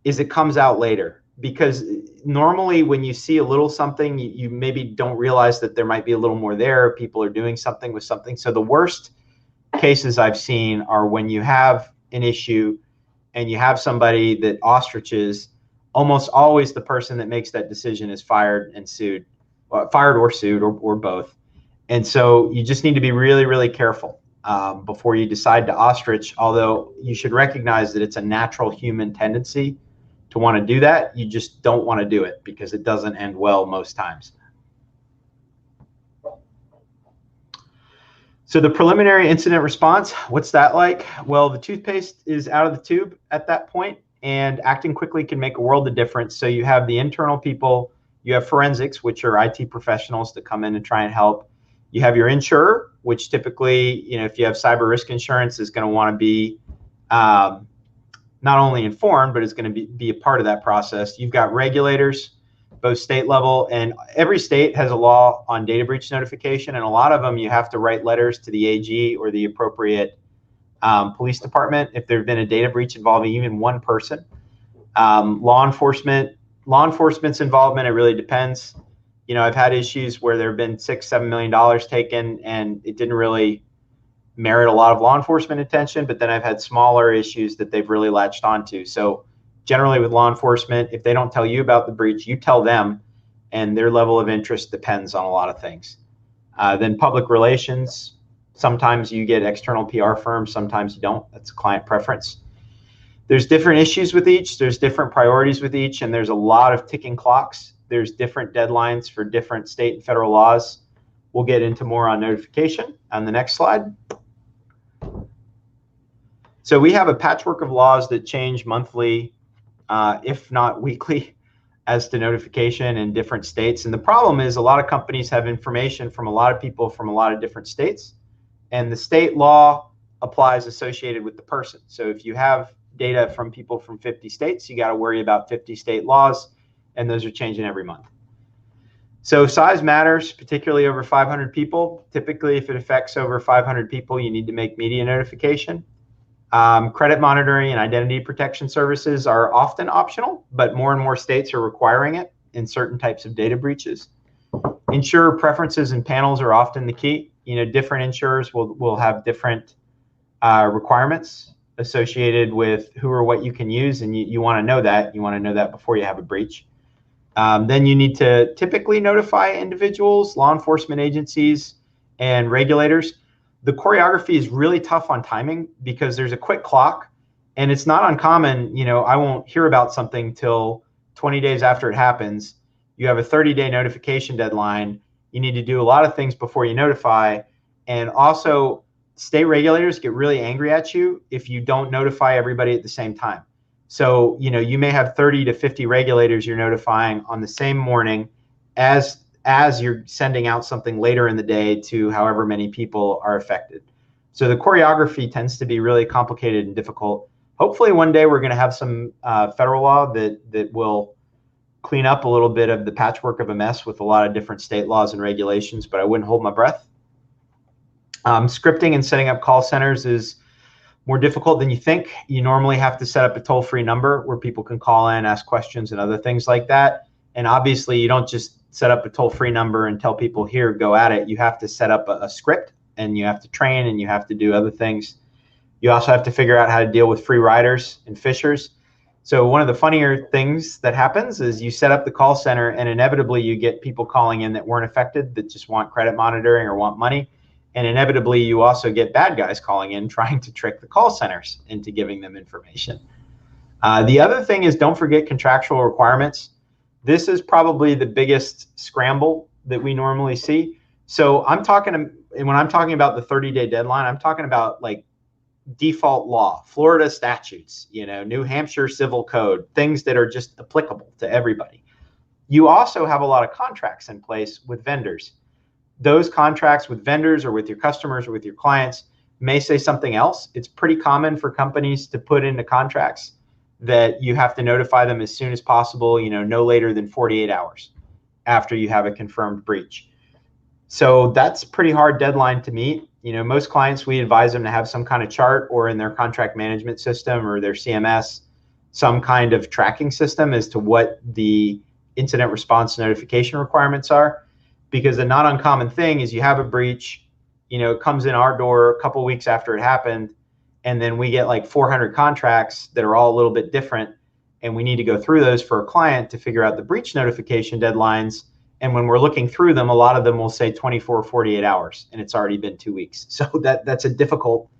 is it comes out later, because normally when you see a little something, you maybe don't realize that there might be a little more there. People are doing something with something. So the worst cases I've seen are when you have an issue and you have somebody that ostriches. Almost always the person that makes that decision is fired and sued, fired or sued, or both. And so you just need to be really, really careful before you decide to ostrich, although you should recognize that it's a natural human tendency to want to do that. You just don't want to do it because it doesn't end well most times. So the preliminary incident response, what's that like? Well, the toothpaste is out of the tube at that point, and acting quickly can make a world of difference. So you have the internal people, you have forensics, which are IT professionals that come in and try and help. You have your insurer, which typically, you know, if you have cyber risk insurance, is going to want to be not only informed, but is going to be a part of that process. You've got regulators, both state level, and every state has a law on data breach notification. And a lot of them, you have to write letters to the AG or the appropriate police department if there's been a data breach involving even one person. Law enforcement's involvement, it really depends. You know, I've had issues where there have been $6-7 million taken and it didn't really merit a lot of law enforcement attention, but then I've had smaller issues that they've really latched onto. So generally with law enforcement, if they don't tell you about the breach, you tell them, and their level of interest depends on a lot of things. Then public relations, sometimes you get external PR firms, sometimes you don't. That's client preference. There's different issues with each, there's different priorities with each, and there's a lot of ticking clocks. There's different deadlines for different state and federal laws. We'll get into more on notification on the next slide. So we have a patchwork of laws that change monthly, if not weekly, as to notification in different states. And the problem is a lot of companies have information from a lot of people from a lot of different states, and the state law applies associated with the person. So if you have data from people from 50 states, you got to worry about 50 state laws, and those are changing every month. So size matters, particularly over 500 people. Typically, if it affects over 500 people, you need to make media notification. Credit monitoring and identity protection services are often optional, but more and more states are requiring it in certain types of data breaches. Insurer preferences and panels are often the key. You know, different insurers will have different requirements associated with who or what you can use, and you want to know that. You want to know that before you have a breach. Then you need to typically notify individuals, law enforcement agencies, and regulators. The choreography is really tough on timing because there's a quick clock, and it's not uncommon. You know, I won't hear about something till 20 days after it happens. You have a 30-day notification deadline. You need to do a lot of things before you notify. And also, state regulators get really angry at you if you don't notify everybody at the same time. So, you know, you may have 30 to 50 regulators you're notifying on the same morning as you're sending out something later in the day to however many people are affected. So the choreography tends to be really complicated and difficult. Hopefully one day we're going to have some federal law that will clean up a little bit of the patchwork of a mess with a lot of different state laws and regulations, but I wouldn't hold my breath. Scripting and setting up call centers is more difficult than you think. You normally have to set up a toll-free number where people can call in, ask questions, and other things like that. And obviously, you don't just set up a toll-free number and tell people, here, go at it. You have to set up a script, and you have to train, and you have to do other things. You also have to figure out how to deal with free riders and fishers. So one of the funnier things that happens is you set up the call center, and inevitably you get people calling in that weren't affected, that just want credit monitoring or want money. And inevitably, you also get bad guys calling in trying to trick the call centers into giving them information. The other thing is, don't forget contractual requirements. This is probably the biggest scramble that we normally see. So when I'm talking about the 30-day deadline, I'm talking about like default law, Florida statutes, New Hampshire civil code, things that are just applicable to everybody. You also have a lot of contracts in place with vendors. Those contracts with vendors or with your customers or with your clients may say something else. It's pretty common for companies to put into contracts that you have to notify them as soon as possible, no later than 48 hours after you have a confirmed breach. So that's a pretty hard deadline to meet. Most clients, we advise them to have some kind of chart or in their contract management system or their CMS, some kind of tracking system as to what the incident response notification requirements are. Because the not uncommon thing is you have a breach, it comes in our door a couple of weeks after it happened, and then we get like 400 contracts that are all a little bit different, and we need to go through those for a client to figure out the breach notification deadlines. And when we're looking through them, a lot of them will say 24 or 48 hours, and it's already been 2 weeks. So that's a difficult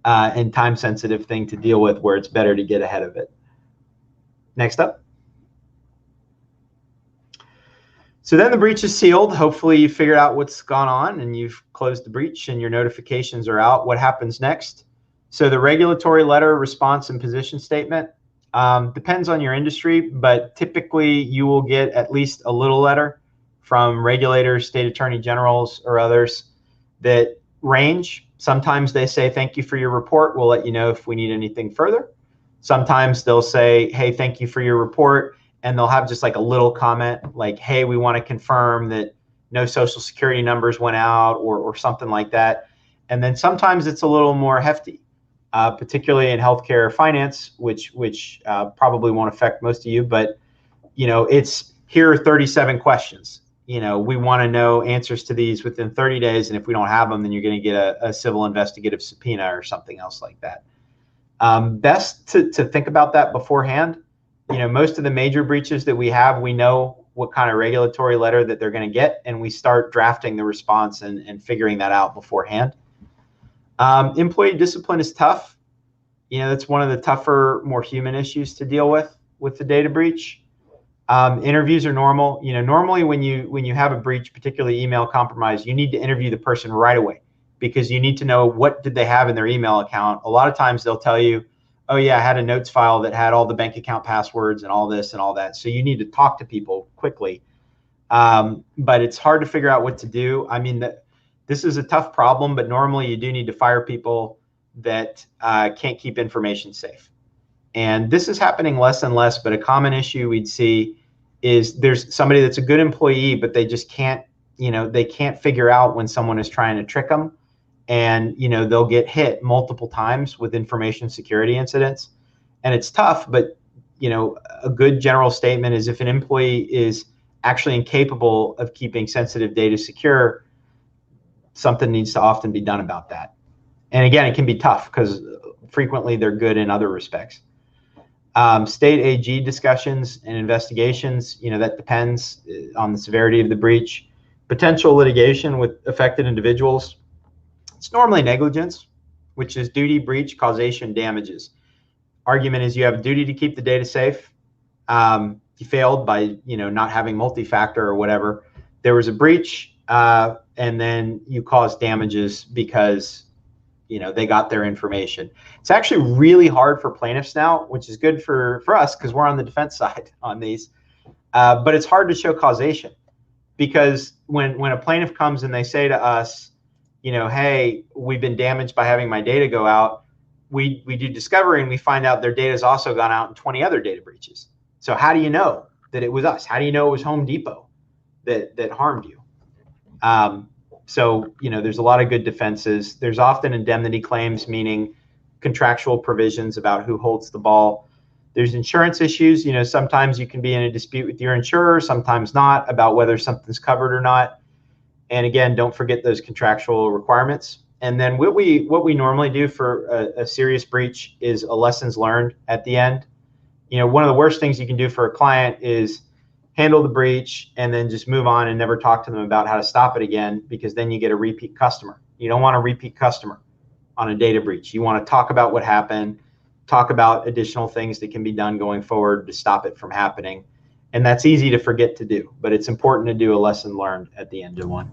and time-sensitive thing to deal with, where it's better to get ahead of it. Next up. So then the breach is sealed. Hopefully you figured out what's gone on and you've closed the breach and your notifications are out. What happens next? So the regulatory letter, response, and position statement depends on your industry, but typically you will get at least a little letter from regulators, state attorney generals, or others that range. Sometimes they say, thank you for your report. We'll let you know if we need anything further. Sometimes they'll say, hey, thank you for your report. And they'll have just like a little comment like, hey, we want to confirm that no social security numbers went out or something like that. And then sometimes it's a little more hefty, particularly in healthcare or finance, which probably won't affect most of you. But, it's here are 37 questions. We want to know answers to these within 30 days. And if we don't have them, then you're going to get a civil investigative subpoena or something else like that. Best to think about that beforehand. Most of the major breaches that we have, we know what kind of regulatory letter that they're going to get, and we start drafting the response and figuring that out beforehand. Employee discipline is tough. That's one of the tougher, more human issues to deal with the data breach. Interviews are normal. Normally when you have a breach, particularly email compromise, you need to interview the person right away because you need to know what did they have in their email account. A lot of times they'll tell you, oh yeah, I had a notes file that had all the bank account passwords and all this and all that. So you need to talk to people quickly. But it's hard to figure out what to do. I mean, this is a tough problem, but normally you do need to fire people that can't keep information safe. And this is happening less and less, but a common issue we'd see is there's somebody that's a good employee, but they just can't, they can't figure out when someone is trying to trick them. And, they'll get hit multiple times with information security incidents. And it's tough, but, a good general statement is if an employee is actually incapable of keeping sensitive data secure, something needs to often be done about that. And again, it can be tough because frequently they're good in other respects. State AG discussions and investigations, that depends on the severity of the breach. Potential litigation with affected individuals. It's normally negligence, which is duty, breach, causation, damages. Argument is you have a duty to keep the data safe. You failed by not having multi-factor or whatever. There was a breach, and then you caused damages because they got their information. It's actually really hard for plaintiffs now, which is good for us because we're on the defense side on these. But it's hard to show causation because when a plaintiff comes and they say to us, hey, we've been damaged by having my data go out, we do discovery and we find out their data has also gone out in 20 other data breaches. So how do you know that it was us? How do you know it was Home Depot that harmed you? So, there's a lot of good defenses. There's often indemnity claims, meaning contractual provisions about who holds the ball. There's insurance issues. Sometimes you can be in a dispute with your insurer, sometimes not, about whether something's covered or not. And again, don't forget those contractual requirements. And then what we normally do for a serious breach is a lessons learned at the end. One of the worst things you can do for a client is handle the breach and then just move on and never talk to them about how to stop it again, because then you get a repeat customer You don't want a repeat customer on a data breach. You want to talk about what happened, talk about additional things that can be done going forward to stop it from happening. And that's easy to forget to do, but it's important to do a lesson learned at the end of one.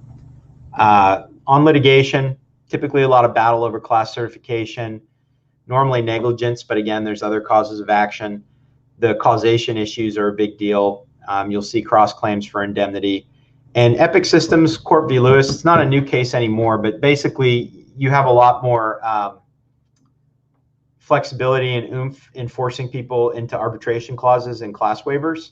On litigation, typically a lot of battle over class certification, normally negligence, but again, there's other causes of action. The causation issues are a big deal. You'll see cross claims for indemnity. And Epic Systems, Corp v. Lewis, it's not a new case anymore, but basically you have a lot more flexibility and oomph in forcing people into arbitration clauses and class waivers.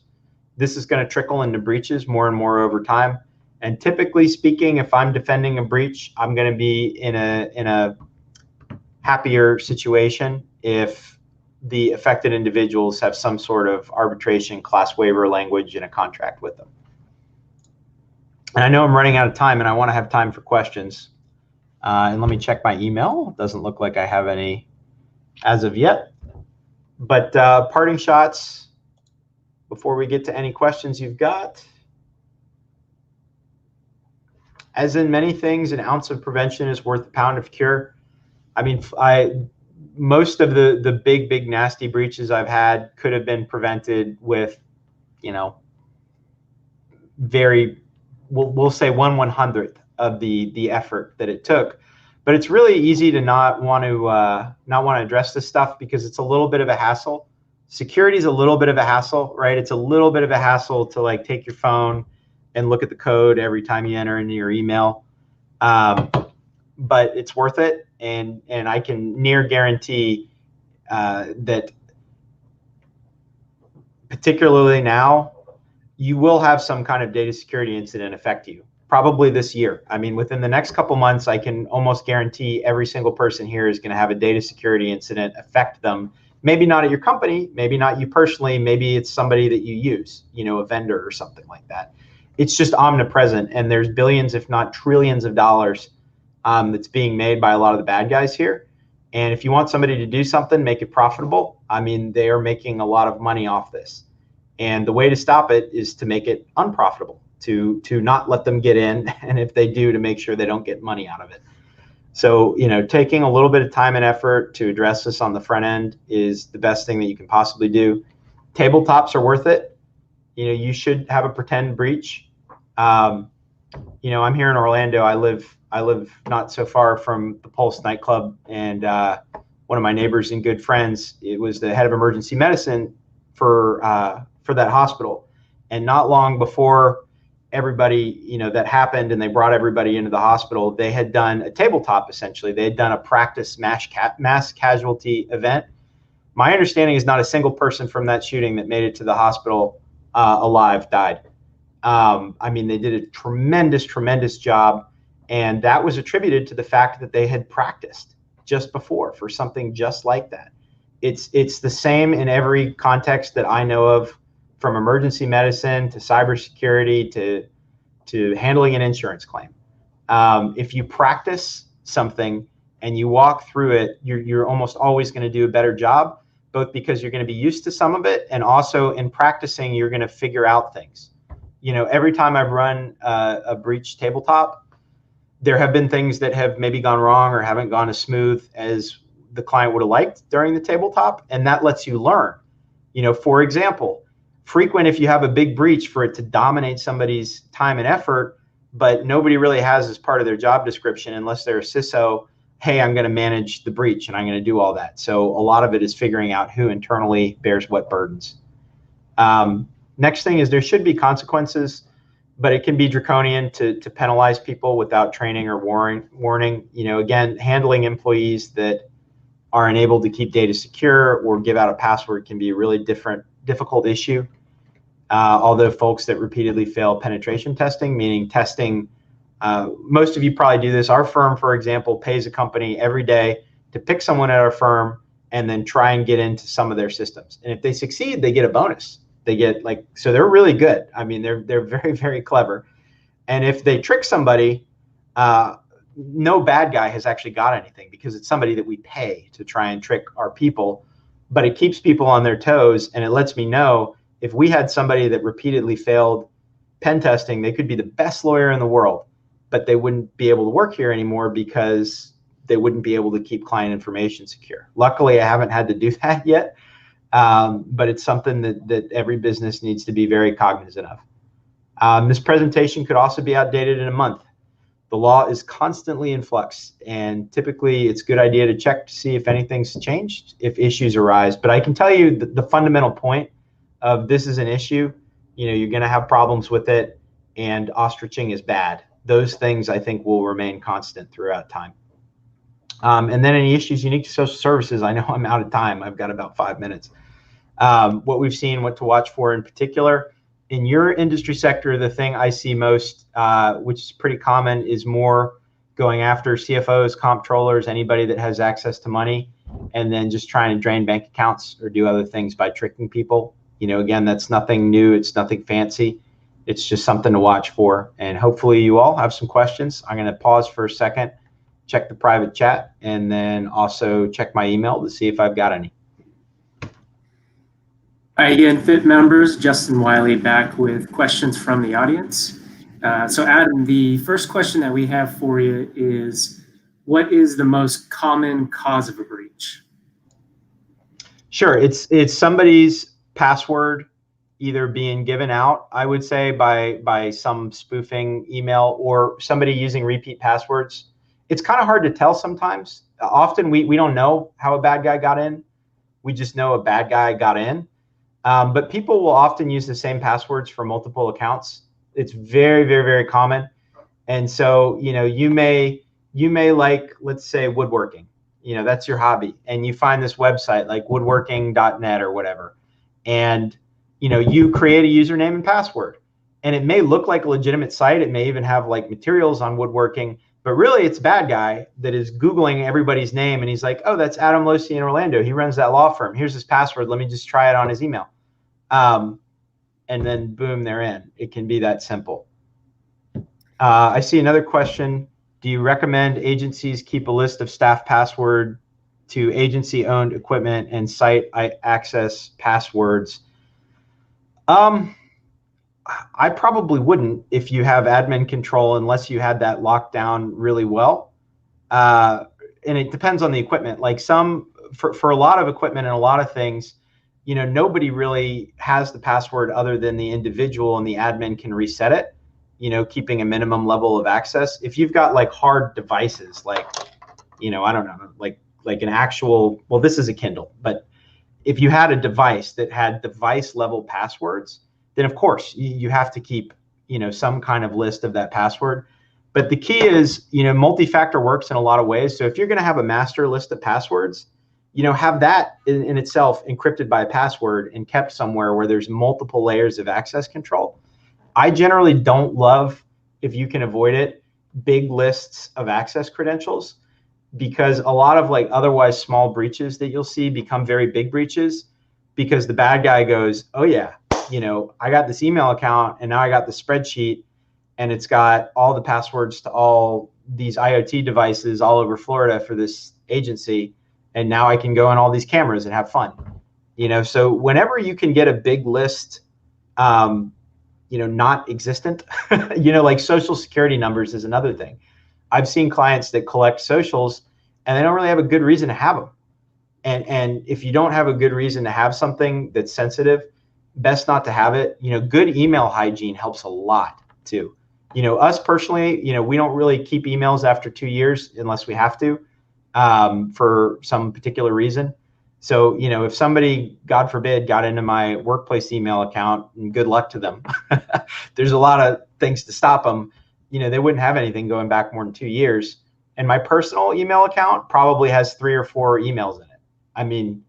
This is going to trickle into breaches more and more over time. And typically speaking, if I'm defending a breach, I'm going to be in a happier situation if the affected individuals have some sort of arbitration class waiver language in a contract with them. And I know I'm running out of time, and I want to have time for questions. And let me check my email. It doesn't look like I have any as of yet. But parting shots before we get to any questions you've got. As in many things, an ounce of prevention is worth a pound of cure. I mean, most of the big nasty breaches I've had could have been prevented with, you know, we'll say 1/100th of the effort that it took. But it's really easy to not want to address this stuff because it's a little bit of a hassle. Security is a little bit of a hassle, right? It's a little bit of a hassle to like take your phone and look at the code every time you enter into your email. But it's worth it. And I can near guarantee that particularly now, you will have some kind of data security incident affect you, probably this year. I mean, within the next couple months, I can almost guarantee every single person here is going to have a data security incident affect them. Maybe not at your company, maybe not you personally, maybe it's somebody that you use, you know, a vendor or something like that. It's just omnipresent, and there's billions, if not trillions of dollars that's being made by a lot of the bad guys here. And if you want somebody to do something, make it profitable. I mean, they are making a lot of money off this. And the way to stop it is to make it unprofitable, to not let them get in. And if they do, to make sure they don't get money out of it. So, you know, taking a little bit of time and effort to address this on the front end is the best thing that you can possibly do. Tabletops are worth it. You know, you should have a pretend breach. You know, I'm here in Orlando. I live not so far from the Pulse nightclub, and one of my neighbors and good friends, it was the head of emergency medicine for that hospital. And not long before everybody, you know, that happened and they brought everybody into the hospital, they had done a tabletop, essentially. They had done a practice mass casualty event. My understanding is not a single person from that shooting that made it to the hospital alive died. I mean, they did a tremendous job. And that was attributed to the fact that they had practiced just before for something just like that. It's the same in every context that I know of, from emergency medicine to cybersecurity to handling an insurance claim. If you practice something and you walk through it, you're almost always going to do a better job, both because you're going to be used to some of it, and also in practicing, you're going to figure out things. You know, every time I've run a breach tabletop, there have been things that have maybe gone wrong or haven't gone as smooth as the client would have liked during the tabletop, and that lets you learn. You know, for example, frequent if you have a big breach for it to dominate somebody's time and effort, but nobody really has as part of their job description, unless they're a CISO, hey, I'm going to manage the breach and I'm going to do all that. So a lot of it is figuring out who internally bears what burdens. Next thing is there should be consequences, but it can be draconian to penalize people without training or warning. You know, again, handling employees that are unable to keep data secure or give out a password can be a really difficult issue. Although folks that repeatedly fail penetration testing, meaning testing, most of you probably do this. Our firm, for example, pays a company every day to pick someone at our firm and then try and get into some of their systems. And if they succeed, they get a bonus. They get so they're really good. I mean, they're very clever. And if they trick somebody, no bad guy has actually got anything, because it's somebody that we pay to try and trick our people. But it keeps people on their toes, and it lets me know if we had somebody that repeatedly failed pen testing, they could be the best lawyer in the world. but they wouldn't be able to work here anymore because they wouldn't be able to keep client information secure. Luckily, I haven't had to do that yet, but it's something that every business needs to be very cognizant of. This presentation could also be outdated in a month. The law is constantly in flux, and typically it's a good idea to check to see if anything's changed, if issues arise. But I can tell you that the fundamental point of this is an issue, you're going to have problems with it, and ostriching is bad. Those things I think will remain constant throughout time. And then any issues unique to social services, I know I'm out of time. I've got about 5 minutes. What we've seen, what to watch for in particular. In your industry sector, the thing I see most, which is pretty common, is more going after CFOs, comptrollers, anybody that has access to money, and then just trying to drain bank accounts or do other things by tricking people. Again, that's nothing new. It's nothing fancy. It's just something to watch for. And hopefully you all have some questions. I'm going to pause for a second, check the private chat, and then also check my email to see if I've got any. Hi again, FIT members. Justin Wiley back with questions from the audience. So Adam, the first question that we have for you is, what is the most common cause of a breach? Sure, it's somebody's password either being given out, I would say, by some spoofing email, or somebody using repeat passwords. It's kind of hard to tell sometimes. Often we don't know how a bad guy got in. We just know a bad guy got in. But people will often use the same passwords for multiple accounts. It's very, very, very common. And so, you may like, let's say, woodworking. That's your hobby. And you find this website like woodworking.net or whatever. And, you create a username and password. And it may look like a legitimate site. It may even have like materials on woodworking. But really, it's a bad guy that is Googling everybody's name. And he's like, oh, that's Adam Losey in Orlando. He runs that law firm. Here's his password. Let me just try it on his email. And then boom, they're in. It can be that simple. I see another question. Do you recommend agencies keep a list of staff password to agency-owned equipment and site access passwords? I probably wouldn't if you have admin control, unless you had that locked down really well. And it depends on the equipment. Like for a lot of equipment and a lot of things, nobody really has the password other than the individual, and the admin can reset it, keeping a minimum level of access. If you've got like hard devices, like, I don't know, like an actual, well, this is a Kindle, but if you had a device that had device level passwords, then of course you have to keep, some kind of list of that password. But the key is, multi-factor works in a lot of ways. So if you're going to have a master list of passwords, have that in itself encrypted by a password and kept somewhere where there's multiple layers of access control. I generally don't love, if you can avoid it, big lists of access credentials, because a lot of like otherwise small breaches that you'll see become very big breaches, because the bad guy goes, oh yeah, I got this email account and now I got the spreadsheet and it's got all the passwords to all these IoT devices all over Florida for this agency. And now I can go on all these cameras and have fun. So whenever you can get a big list, not existent, like social security numbers is another thing. I've seen clients that collect socials and they don't really have a good reason to have them. And if you don't have a good reason to have something that's sensitive, best not to have it. Good email hygiene helps a lot too. Us personally, we don't really keep emails after 2 years unless we have to, for some particular reason. So, if somebody, God forbid, got into my workplace email account, and good luck to them, there's a lot of things to stop them. They wouldn't have anything going back more than 2 years. And my personal email account probably has 3 or 4 emails in it.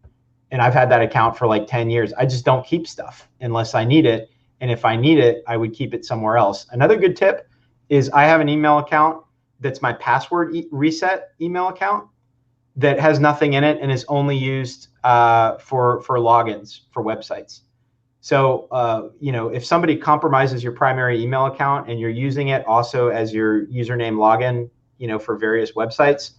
And I've had that account for like 10 years. I just don't keep stuff unless I need it. And if I need it, I would keep it somewhere else. Another good tip is I have an email account that's my password reset email account that has nothing in it and is only used for logins for websites. So, if somebody compromises your primary email account and you're using it also as your username login, for various websites,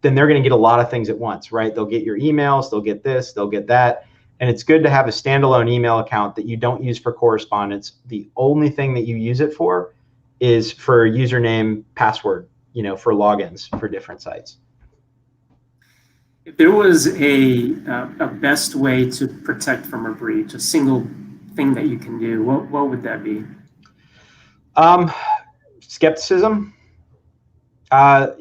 then they're going to get a lot of things at once, right? They'll get your emails, they'll get this, they'll get that. And it's good to have a standalone email account that you don't use for correspondence. The only thing that you use it for is for username, password, for logins for different sites. If there was a best way to protect from a breach, a single thing that you can do, what would that be? Skepticism. A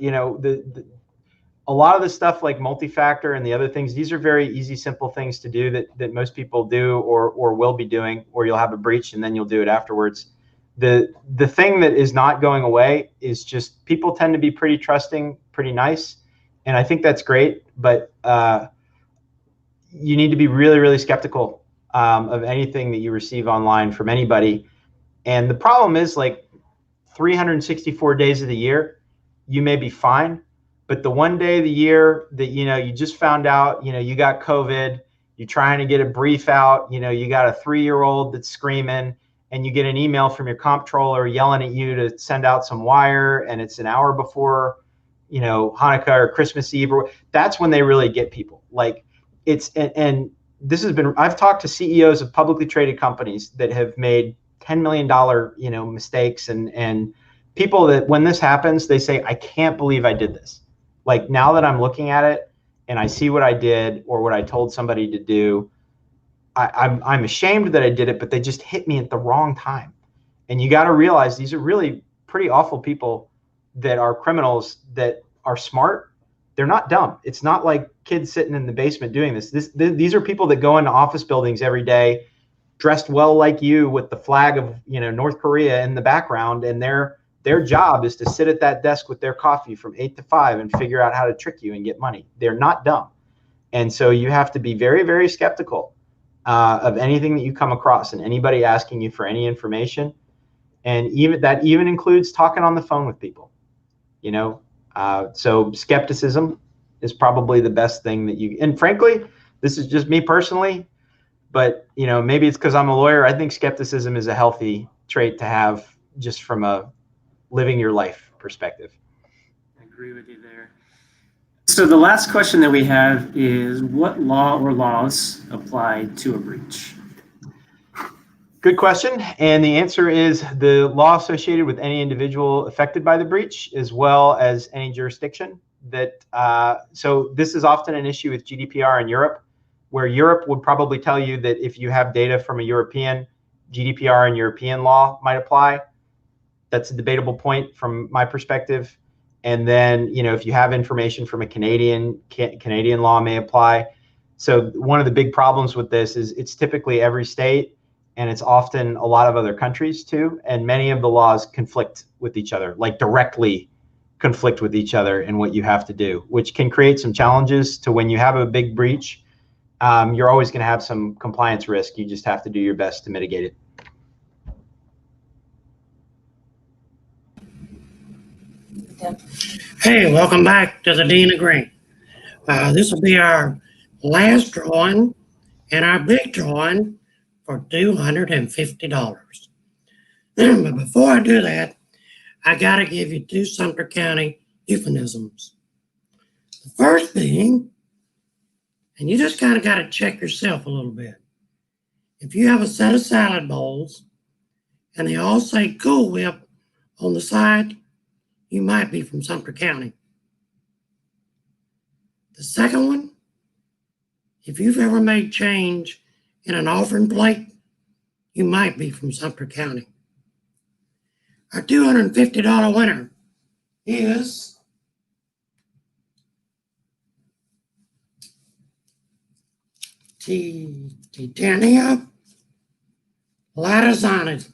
lot of the stuff like multi-factor and the other things, these are very easy, simple things to do that most people do or will be doing, or you'll have a breach and then you'll do it afterwards. The thing that is not going away is just people tend to be pretty trusting, pretty nice. And I think that's great, but you need to be really, really skeptical of anything that you receive online from anybody. And the problem is, like, 364 days of the year, you may be fine. But the one day of the year that, you just found out, you got COVID, you're trying to get a brief out, you got a 3-year-old that's screaming, and you get an email from your comptroller yelling at you to send out some wire, and it's an hour before, Hanukkah or Christmas Eve, that's when they really get people. Like, and this has been, I've talked to CEOs of publicly traded companies that have made $10 million, mistakes, and people that when this happens, they say, I can't believe I did this. Like, now that I'm looking at it and I see what I did or what I told somebody to do, I'm ashamed that I did it, but they just hit me at the wrong time. And you got to realize these are really pretty awful people that are criminals that are smart. They're not dumb. It's not like kids sitting in the basement doing this. These are people that go into office buildings every day, dressed well like you, with the flag of North Korea in the background, and their job is to sit at that desk with their coffee from 8 to 5 and figure out how to trick you and get money. They're not dumb. And so you have to be very, very skeptical of anything that you come across and anybody asking you for any information. And even includes talking on the phone with people, so skepticism is probably the best thing that and frankly, this is just me personally, but maybe it's because I'm a lawyer. I think skepticism is a healthy trait to have just from a living your life perspective. I agree with you there. So the last question that we have is, what law or laws apply to a breach? Good question. And the answer is the law associated with any individual affected by the breach, as well as any jurisdiction. So this is often an issue with GDPR in Europe, where Europe would probably tell you that if you have data from a European, GDPR and European law might apply. That's a debatable point from my perspective. And then, if you have information from a Canadian law may apply. So one of the big problems with this is it's typically every state, and it's often a lot of other countries too. And many of the laws conflict with each other, like directly conflict with each other in what you have to do, which can create some challenges to when you have a big breach. You're always going to have some compliance risk. You just have to do your best to mitigate it. Hey, welcome back to the Dean of Green. This will be our last drawing and our big drawing for $250. But before I do that, I got to give you 2 Sumter County euphemisms. The first being, and you just kind of got to check yourself a little bit. If you have a set of salad bowls and they all say Cool Whip on the side, you might be from Sumter County. The second one, if you've ever made change in an offering plate, you might be from Sumter County. Our $250 winner is Titania Latazina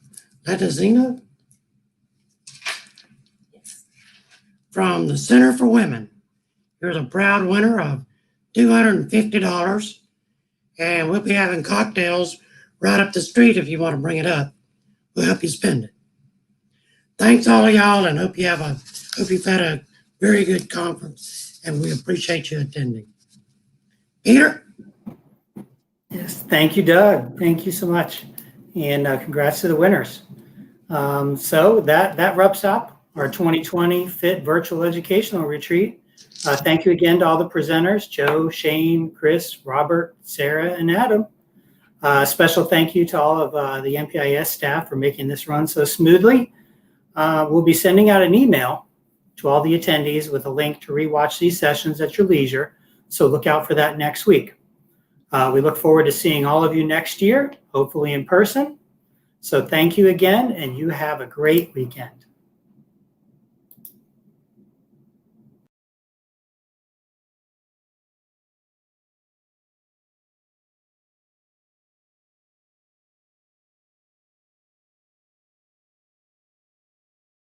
from the Center for Women. You're the proud winner of $250, and we'll be having cocktails right up the street if you want to bring it up. We'll help you spend it. Thanks all of y'all, and hope you've had a very good conference, and we appreciate you attending. Peter? Yes, thank you, Doug. Thank you so much. And congrats to the winners. So that wraps up our 2020 FIT Virtual Educational Retreat. Thank you again to all the presenters, Joe, Shane, Chris, Robert, Sarah, and Adam. Special thank you to all of the MPIS staff for making this run so smoothly. we'll be sending out an email to all the attendees with a link to rewatch these sessions at your leisure. So look out for that next week. We look forward to seeing all of you next year, hopefully in person. So thank you again, and you have a great weekend.